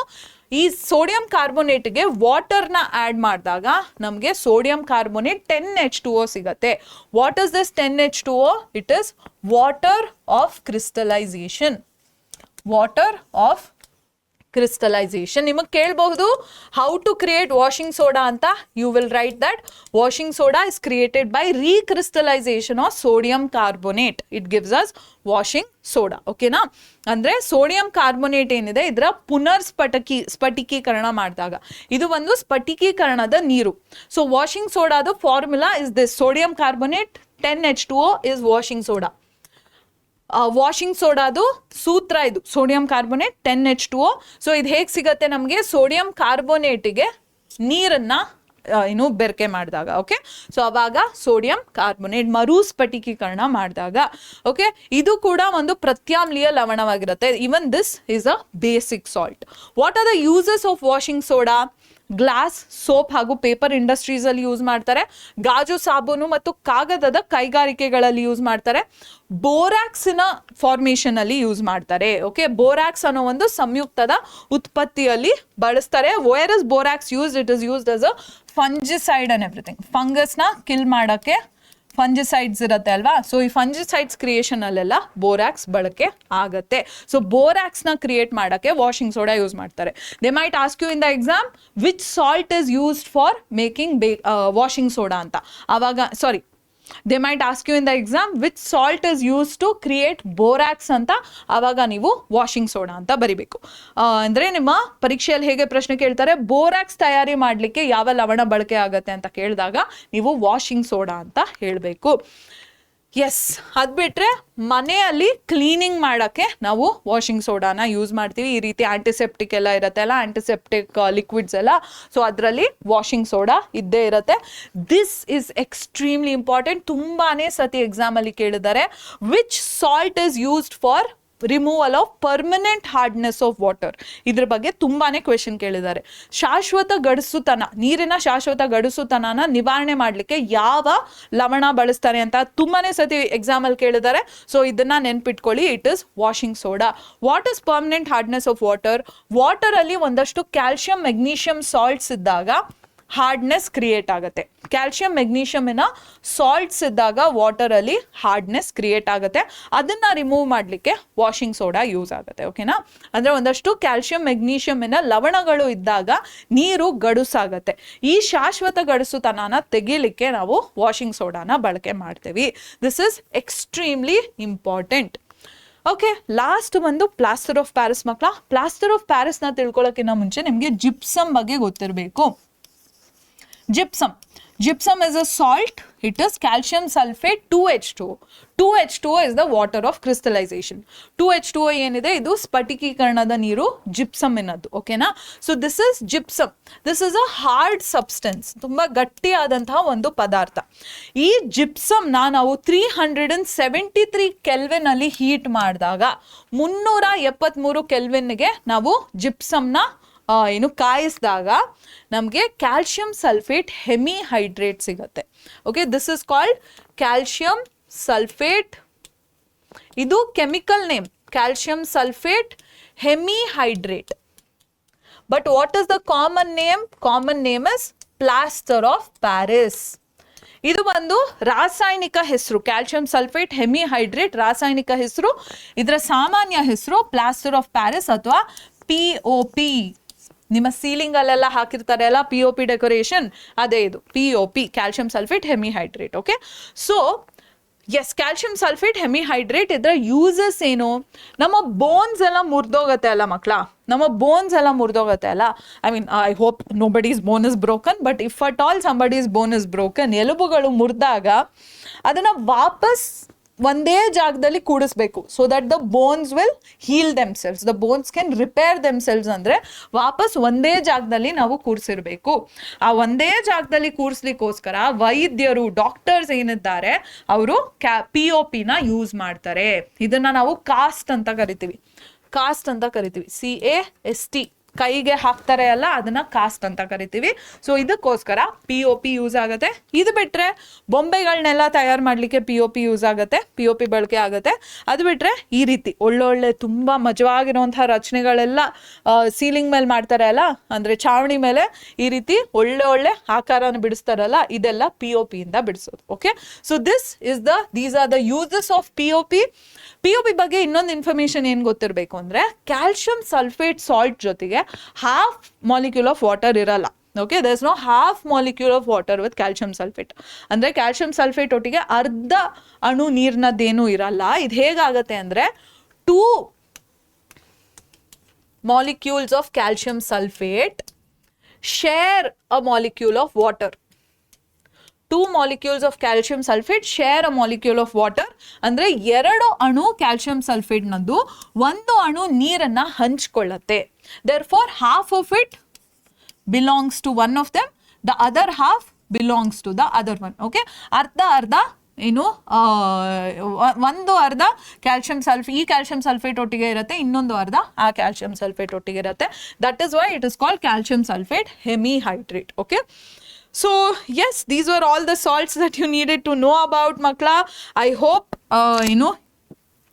ಈ ಸೋಡಿಯಂ ಕಾರ್ಬೋನೇಟ್ಗೆ ವಾಟರ್ನ ಆ್ಯಡ್ ಮಾಡಿದಾಗ ನಮಗೆ ಸೋಡಿಯಂ ಕಾರ್ಬೋನೇಟ್ 10H2O ಸಿಗತ್ತೆ. What is this 10H2O? It is water of crystallisation. Water of crystallisation. ನಿಮಗೆ ಕೇಳಬಹುದು how to create washing soda ಅಂತ. You will write that washing soda is created by recrystallisation of sodium carbonate. It gives us washing soda. ಓಕೆನಾ? ಅಂದರೆ sodium carbonate ಏನಿದೆ ಇದರ ಸ್ಫಟಿಕೀಕರಣ ಮಾಡಿದಾಗ ಇದು ಒಂದು ಸ್ಫಟಿಕೀಕರಣದ ನೀರು. ಸೊ ವಾಷಿಂಗ್ ಸೋಡಾದ formula is this: sodium carbonate 10H2O is washing soda. Washing ಸೋಡಾದು ಸೂತ್ರ ಇದು, ಸೋಡಿಯಂ ಕಾರ್ಬೋನೇಟ್ 10H2O. ಸೊ ಇದು ಹೇಗೆ ಸಿಗತ್ತೆ ನಮಗೆ? ಸೋಡಿಯಂ ಕಾರ್ಬೋನೇಟಿಗೆ ನೀರನ್ನು ಬೆರಕೆ ಮಾಡಿದಾಗ. ಓಕೆ, ಸೊ ಅವಾಗ ಸೋಡಿಯಂ ಕಾರ್ಬೋನೇಟ್ ಮರುಸ್ಫಟಿಕೀಕರಣ ಮಾಡಿದಾಗ. ಓಕೆ, ಇದು ಕೂಡ ಒಂದು ಪ್ರತ್ಯಾಮ್ಲೀಯ ಲವಣವಾಗಿರುತ್ತೆ. Even this is a basic salt. What are the uses of washing soda? Glass, soap ಹಾಗೂ ಪೇಪರ್ ಇಂಡಸ್ಟ್ರೀಸಲ್ಲಿ ಯೂಸ್ ಮಾಡ್ತಾರೆ. ಗಾಜು ಸಾಬೂನು ಮತ್ತು ಕಾಗದದ ಕೈಗಾರಿಕೆಗಳಲ್ಲಿ ಯೂಸ್ ಮಾಡ್ತಾರೆ. ಬೋರಾಕ್ಸಿನ ಫಾರ್ಮೇಷನ್ ಅಲ್ಲಿ ಯೂಸ್ ಮಾಡ್ತಾರೆ. ಓಕೆ, ಬೋರಾಕ್ಸ್ ಅನ್ನೋ ಒಂದು ಸಂಯುಕ್ತದ ಉತ್ಪತ್ತಿಯಲ್ಲಿ ಬಳಸ್ತಾರೆ. Where is borax used? It is used as a fungicide and everything. ಫಂಗಸ್ನ ಕಿಲ್ ಮಾಡೋಕ್ಕೆ ಫಂಜಿಸೈಡ್ಸ್ ಇರುತ್ತೆ ಅಲ್ವಾ? ಸೊ ಈ ಫಂಜಿಸೈಡ್ಸ್ ಕ್ರಿಯೇಷನ್ ಅಲ್ಲೆಲ್ಲ ಬೋರಾಕ್ಸ್ ಬಳಕೆ ಆಗತ್ತೆ. ಸೊ ಬೋರಾಕ್ಸ್ನ ಕ್ರಿಯೇಟ್ ಮಾಡೋಕ್ಕೆ ವಾಷಿಂಗ್ ಸೋಡಾ ಯೂಸ್ ಮಾಡ್ತಾರೆ. They might ask you in the exam which salt is used for making washing soda ಅಂತ. ಆವಾಗ they might ask you in the exam which salt is used to create borax ಅಂತ. ಆವಾಗ ನೀವು washing soda ಅಂತ ಬರಿಬೇಕು. ಅಂದರೆ ನಿಮ್ಮ ಪರೀಕ್ಷೆಯಲ್ಲಿ ಹೇಗೆ ಪ್ರಶ್ನೆ ಕೇಳ್ತಾರೆ, ಬೋರಾಕ್ಸ್ ತಯಾರಿ ಮಾಡಲಿಕ್ಕೆ ಯಾವ ಲವಣ ಬಳಕೆ ಆಗುತ್ತೆ ಅಂತ ಕೇಳಿದಾಗ ನೀವು ವಾಷಿಂಗ್ ಸೋಡಾ ಅಂತ ಹೇಳಬೇಕು. ಎಸ್, ಅದು ಬಿಟ್ಟರೆ ಮನೆಯಲ್ಲಿ ಕ್ಲೀನಿಂಗ್ ಮಾಡೋಕ್ಕೆ ನಾವು ವಾಷಿಂಗ್ ಸೋಡಾನ ಯೂಸ್ ಮಾಡ್ತೀವಿ. ಈ ರೀತಿ ಆಂಟಿಸೆಪ್ಟಿಕ್ ಎಲ್ಲ ಇರುತ್ತೆ ಅಲ್ಲ, ಆಂಟಿಸೆಪ್ಟಿಕ್ ಲಿಕ್ವಿಡ್ಸ್ ಎಲ್ಲ. ಸೊ ಅದರಲ್ಲಿ ವಾಷಿಂಗ್ ಸೋಡಾ ಇದ್ದೇ ಇರುತ್ತೆ. This is extremely important. ತುಂಬಾ ಸತಿ ಎಕ್ಸಾಮಲ್ಲಿ ಕೇಳಿದ್ದಾರೆ which salt is used for removal of permanent hardness of water. ಇದ್ರ ಬಗ್ಗೆ ತುಂಬಾನೇ ಕ್ವೆಶನ್ ಕೇಳಿದ್ದಾರೆ. ಶಾಶ್ವತ ಗಡುಸುತನ, ನೀರಿನ ಶಾಶ್ವತ ಗಡುಸುತನನ ನಿವಾರಣೆ ಮಾಡಲಿಕ್ಕೆ ಯಾವ ಲವಣ ಬಳಸ್ತಾರೆ ಅಂತ ತುಂಬಾನೇ ಸತಿ ಎಕ್ಸಾಮ್ ಅಲ್ಲಿ ಕೇಳಿದ್ದಾರೆ. ಸೊ ಇದನ್ನ ನೆನ್ಪಿಟ್ಕೊಳ್ಳಿ, it is washing soda. What is permanent hardness of water? Water ಅಲ್ಲಿ ಒಂದಷ್ಟು ಕ್ಯಾಲ್ಸಿಯಂ ಮೆಗ್ನೀಷಿಯಂ ಸಾಲ್ಟ್ಸ್ ಇದ್ದಾಗ ಹಾರ್ಡ್ನೆಸ್ ಕ್ರಿಯೇಟ್ ಆಗುತ್ತೆ. ಕ್ಯಾಲ್ಸಿಯಂ ಮೆಗ್ನೀಷಿಯಮಿನ ಸಾಲ್ಟ್ಸ್ ಇದ್ದಾಗ ವಾಟರಲ್ಲಿ ಹಾರ್ಡ್ನೆಸ್ ಕ್ರಿಯೇಟ್ ಆಗುತ್ತೆ. ಅದನ್ನ ರಿಮೂವ್ ಮಾಡಲಿಕ್ಕೆ ವಾಷಿಂಗ್ ಸೋಡಾ ಯೂಸ್ ಆಗುತ್ತೆ. ಓಕೆನಾ? ಅಂದರೆ ಒಂದಷ್ಟು ಕ್ಯಾಲ್ಸಿಯಂ ಮೆಗ್ನೀಷಿಯಮಿನ ಲವಣಗಳು ಇದ್ದಾಗ ನೀರು ಗಡುಸಾಗುತ್ತೆ. ಈ ಶಾಶ್ವತ ಗಡುಸುತನನ ತೆಗಿಲಿಕ್ಕೆ ನಾವು ವಾಷಿಂಗ್ ಸೋಡಾನ ಬಳಕೆ ಮಾಡ್ತೀವಿ. This is extremely important. Okay, last ಬಂದು ಪ್ಲಾಸ್ಟರ್ ಆಫ್ ಪ್ಯಾರಿಸ್. ಮಕ್ಕಳ, ಪ್ಲಾಸ್ಟರ್ ಆಫ್ ಪ್ಯಾರಿಸ್ನ ತಿಳ್ಕೊಳ್ಳೋಕ್ಕಿಂತ ಮುಂಚೆ ನಿಮಗೆ ಜಿಪ್ಸಮ್ ಬಗ್ಗೆ ಗೊತ್ತಿರಬೇಕು. Gypsum is a salt. It is calcium sulfate 2H2O. 2H2O is the water of crystallization. 2H2O ಏನಿದೆ ಇದು ಸ್ಫಟಿಕೀಕರಣದ ನೀರು, ಜಿಪ್ಸಮ್ ಏನದು. ಓಕೆನಾ? So this is gypsum. This is a hard substance, ತುಂಬ ಗಟ್ಟಿಯಾದಂತಹ ಒಂದು ಪದಾರ್ಥ. ಈ ಜಿಪ್ಸಮ್ನ ನಾವು 373 ಕೆಲ್ವಿನ್ ಅಲ್ಲಿ ಹೀಟ್ ಮಾಡಿದಾಗ 373 ಕೆಲ್ವಿನ್ಗೆ ನಾವು ಜಿಪ್ಸಮ್ನ ಕಾಯಿಸಿದಾಗ ನಮಗೆ ಕ್ಯಾಲ್ಸಿಯಂ ಸಲ್ಫೇಟ್ ಹೆಮಿಹೈಡ್ರೇಟ್ ಸಿಗುತ್ತೆ. Okay, this is called calcium sulphate. ಇದು chemical name, calcium sulphate hemihydrate. But what is the common name? Common name is plaster of Paris. ಇದು ಒಂದು ರಾಸಾಯನಿಕ ಹೆಸರು, ಕ್ಯಾಲ್ಸಿಯಂ ಸಲ್ಫೇಟ್ ಹೆಮಿಹೈಡ್ರೇಟ್ ರಾಸಾಯನಿಕ ಹೆಸರು. ಇದರ ಸಾಮಾನ್ಯ ಹೆಸರು ಪ್ಲಾಸ್ಟರ್ ಆಫ್ ಪ್ಯಾರಿಸ್ ಅಥವಾ POP. ನಿಮ್ಮ ಸೀಲಿಂಗ್ ಅಲ್ಲೆಲ್ಲ ಹಾಕಿರ್ತಾರೆ ಅಲ್ಲ POP ಡೆಕೋರೇಷನ್, ಅದೇ ಇದು POP, calcium sulphate hemihydrate. Okay, so yes, calcium sulphate hemihydrate ಇದರ ಯೂಸಸ್ ಏನು? ನಮ್ಮ ಬೋನ್ಸ್ ಎಲ್ಲ ಮುರಿದೋಗತ್ತೆ ಅಲ್ಲ ಮಕ್ಕಳ, ನಮ್ಮ ಬೋನ್ಸ್ ಎಲ್ಲ ಮುರಿದೋಗತ್ತೆ ಅಲ್ಲ. I mean, I hope nobody's bone is broken, but if at all somebody's bone is broken, ಎಲುಬುಗಳು ಮುರಿದಾಗ ಅದನ್ನು ವಾಪಸ್ ಒಂದೇ ಜಾಗದಲ್ಲಿ ಕೂಡಿಸ್ಬೇಕು, so that the bones will heal themselves, the bones can repair themselves. ಅಂದರೆ ವಾಪಸ್ ಒಂದೇ ಜಾಗದಲ್ಲಿ ನಾವು ಕೂರಿಸಿರ್ಬೇಕು. ಆ ಒಂದೇ ಜಾಗದಲ್ಲಿ ಕೂರಿಸ್ಲಿಕ್ಕೋಸ್ಕರ ವೈದ್ಯರು, ಡಾಕ್ಟರ್ಸ್ ಏನಿದ್ದಾರೆ ಅವರು POPನ ಯೂಸ್ ಮಾಡ್ತಾರೆ. ಇದನ್ನ ನಾವು ಕಾಸ್ಟ್ ಅಂತ ಕರಿತೀವಿ, ಕಾಸ್ಟ್ ಅಂತ ಕರಿತೀವಿ, CAST, ಕೈಗೆ ಹಾಕ್ತಾರೆ ಅಲ್ಲ, ಅದನ್ನ ಕಾಸ್ಟ್ ಅಂತ ಕರಿತೀವಿ. ಸೊ ಇದಕ್ಕೋಸ್ಕರ POP ಯೂಸ್ ಆಗುತ್ತೆ. ಇದು ಬಿಟ್ರೆ ಬೊಂಬೆಗಳನ್ನೆಲ್ಲ ತಯಾರು ಮಾಡಲಿಕ್ಕೆ POP ಯೂಸ್ ಆಗುತ್ತೆ, POP ಬಳಕೆ ಆಗುತ್ತೆ. ಅದು ಬಿಟ್ರೆ ಈ ರೀತಿ ಒಳ್ಳೊಳ್ಳೆ ತುಂಬ ಮಜವಾಗಿರುವಂತಹ ರಚನೆಗಳೆಲ್ಲ ಸೀಲಿಂಗ್ ಮೇಲೆ ಮಾಡ್ತಾರೆ ಅಲ್ಲ, ಅಂದರೆ ಛಾವಣಿ ಮೇಲೆ ಈ ರೀತಿ ಒಳ್ಳೆ ಒಳ್ಳೆ ಆಕಾರನ ಬಿಡಿಸ್ತಾರಲ್ಲ, ಇದೆಲ್ಲ POP ಇಂದ ಬಿಡಿಸೋದು. Okay, so these are the uses of POP. POP ಬಗ್ಗೆ ಇನ್ನೊಂದು ಇನ್ಫಾರ್ಮೇಶನ್ ಏನು ಗೊತ್ತಿರಬೇಕು ಅಂದರೆ, ಕ್ಯಾಲ್ಸಿಯಂ ಸಲ್ಫೇಟ್ ಸಾಲ್ಟ್ ಜೊತೆಗೆ ಹಾಫ್ ಮಾಲಿಕ್ಯೂಲ್ ಆಫ್ ವಾಟರ್ ಇರಲ್ಲ. Okay, there is no half molecule of water with calcium sulphate. ಅಂದರೆ ಕ್ಯಾಲ್ಸಿಯಂ ಸಲ್ಫೇಟ್ ಒಟ್ಟಿಗೆ ಅರ್ಧ ಅಣು ನೀರಿನದ್ದೇನೂ ಇರಲ್ಲ. ಇದು ಹೇಗಾಗತ್ತೆ ಅಂದರೆ, 2 molecules of calcium sulfate share a molecule of water. 2 molecules of calcium sulfate share a molecule of water. ಅಂದರೆ 2 ಅಣು calcium sulphate ನಂದು ಒಂದು ಅಣು ನೀರನ್ನ ಹಂಚಿಕೊಳ್ಳುತ್ತೆ. Therefore half of it belongs to one of them, the other half belongs to the other one. Okay, ಅರ್ಧ ಏನು ಒಂದು ಅರ್ಧ ಕ್ಯಾಲ್ಸಿಯಂ ಈ ಕ್ಯಾಲ್ಸಿಯಂ ಸಲ್ಫೇಟ್ ಒಟ್ಟಿಗೆ ಇರುತ್ತೆ, ಇನ್ನೊಂದು ಅರ್ಧ ಆ ಕ್ಯಾಲ್ಸಿಯಂ ಸಲ್ಫೇಟ್ ಒಟ್ಟಿಗೆ ಇರುತ್ತೆ. That is why it is called calcium sulphate hemihydrate. Okay, so yes, these were all the salts that you needed to know about makla. I hope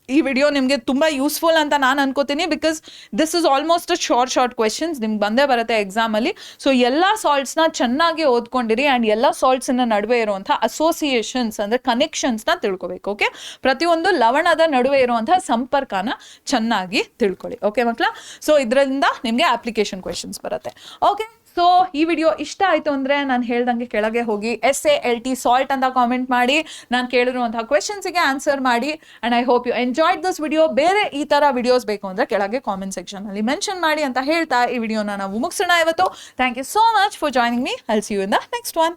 ಈ video ನಿಮಗೆ ತುಂಬ ಯೂಸ್ಫುಲ್ ಅಂತ ನಾನು ಅನ್ಕೋತೀನಿ, because this is almost a short questions ನಿಮ್ಗೆ ಬಂದೇ ಬರುತ್ತೆ ಎಕ್ಸಾಮಲ್ಲಿ. ಸೊ ಎಲ್ಲ ಸಾಲ್ಟ್ಸ್ನ ಚೆನ್ನಾಗಿ ಓದ್ಕೊಂಡಿರಿ ಆ್ಯಂಡ್ ಎಲ್ಲ ಸಾಲ್ಟ್ಸಿನ ನಡುವೆ ಇರುವಂಥ ಅಸೋಸಿಯೇಷನ್ಸ್ ಅಂದರೆ ಕನೆಕ್ಷನ್ಸ್ನ ತಿಳ್ಕೊಬೇಕು. ಓಕೆ, ಪ್ರತಿಯೊಂದು ಲವಣದ ನಡುವೆ ಇರುವಂಥ ಸಂಪರ್ಕನ ಚೆನ್ನಾಗಿ ತಿಳ್ಕೊಳ್ಳಿ. ಓಕೆ ಮಕ್ಕಳ, ಸೊ ಇದರಿಂದ ನಿಮಗೆ ಅಪ್ಲಿಕೇಶನ್ ಕ್ವೆಶನ್ಸ್ ಬರುತ್ತೆ. ಓಕೆ, ಸೊ ಈ ವಿಡಿಯೋ ಇಷ್ಟ ಆಯಿತು ಅಂದರೆ ನಾನು ಹೇಳ್ದಂಗೆ ಕೆಳಗೆ ಹೋಗಿ SALT ಸಾಲ್ಟ್ ಅಂತ ಕಾಮೆಂಟ್ ಮಾಡಿ ನಾನು ಕೇಳಿರುವಂತಹ ಕ್ವೆಶನ್ಸಿಗೆ ಆನ್ಸರ್ ಮಾಡಿ. And I hope you enjoyed this video. ಬೇರೆ ಈ ಥರ ವಿಡಿಯೋಸ್ ಬೇಕು ಅಂದರೆ ಕೆಳಗೆ ಕಾಮೆಂಟ್ ಸೆಕ್ಷನಲ್ಲಿ ಮೆನ್ಷನ್ ಮಾಡಿ ಅಂತ ಹೇಳ್ತಾ ಈ ವಿಡಿಯೋನ ನಾವು ಮುಗಿಸೋಣ ಇವತ್ತು. Thank you so much for joining me. I will see you in the next one.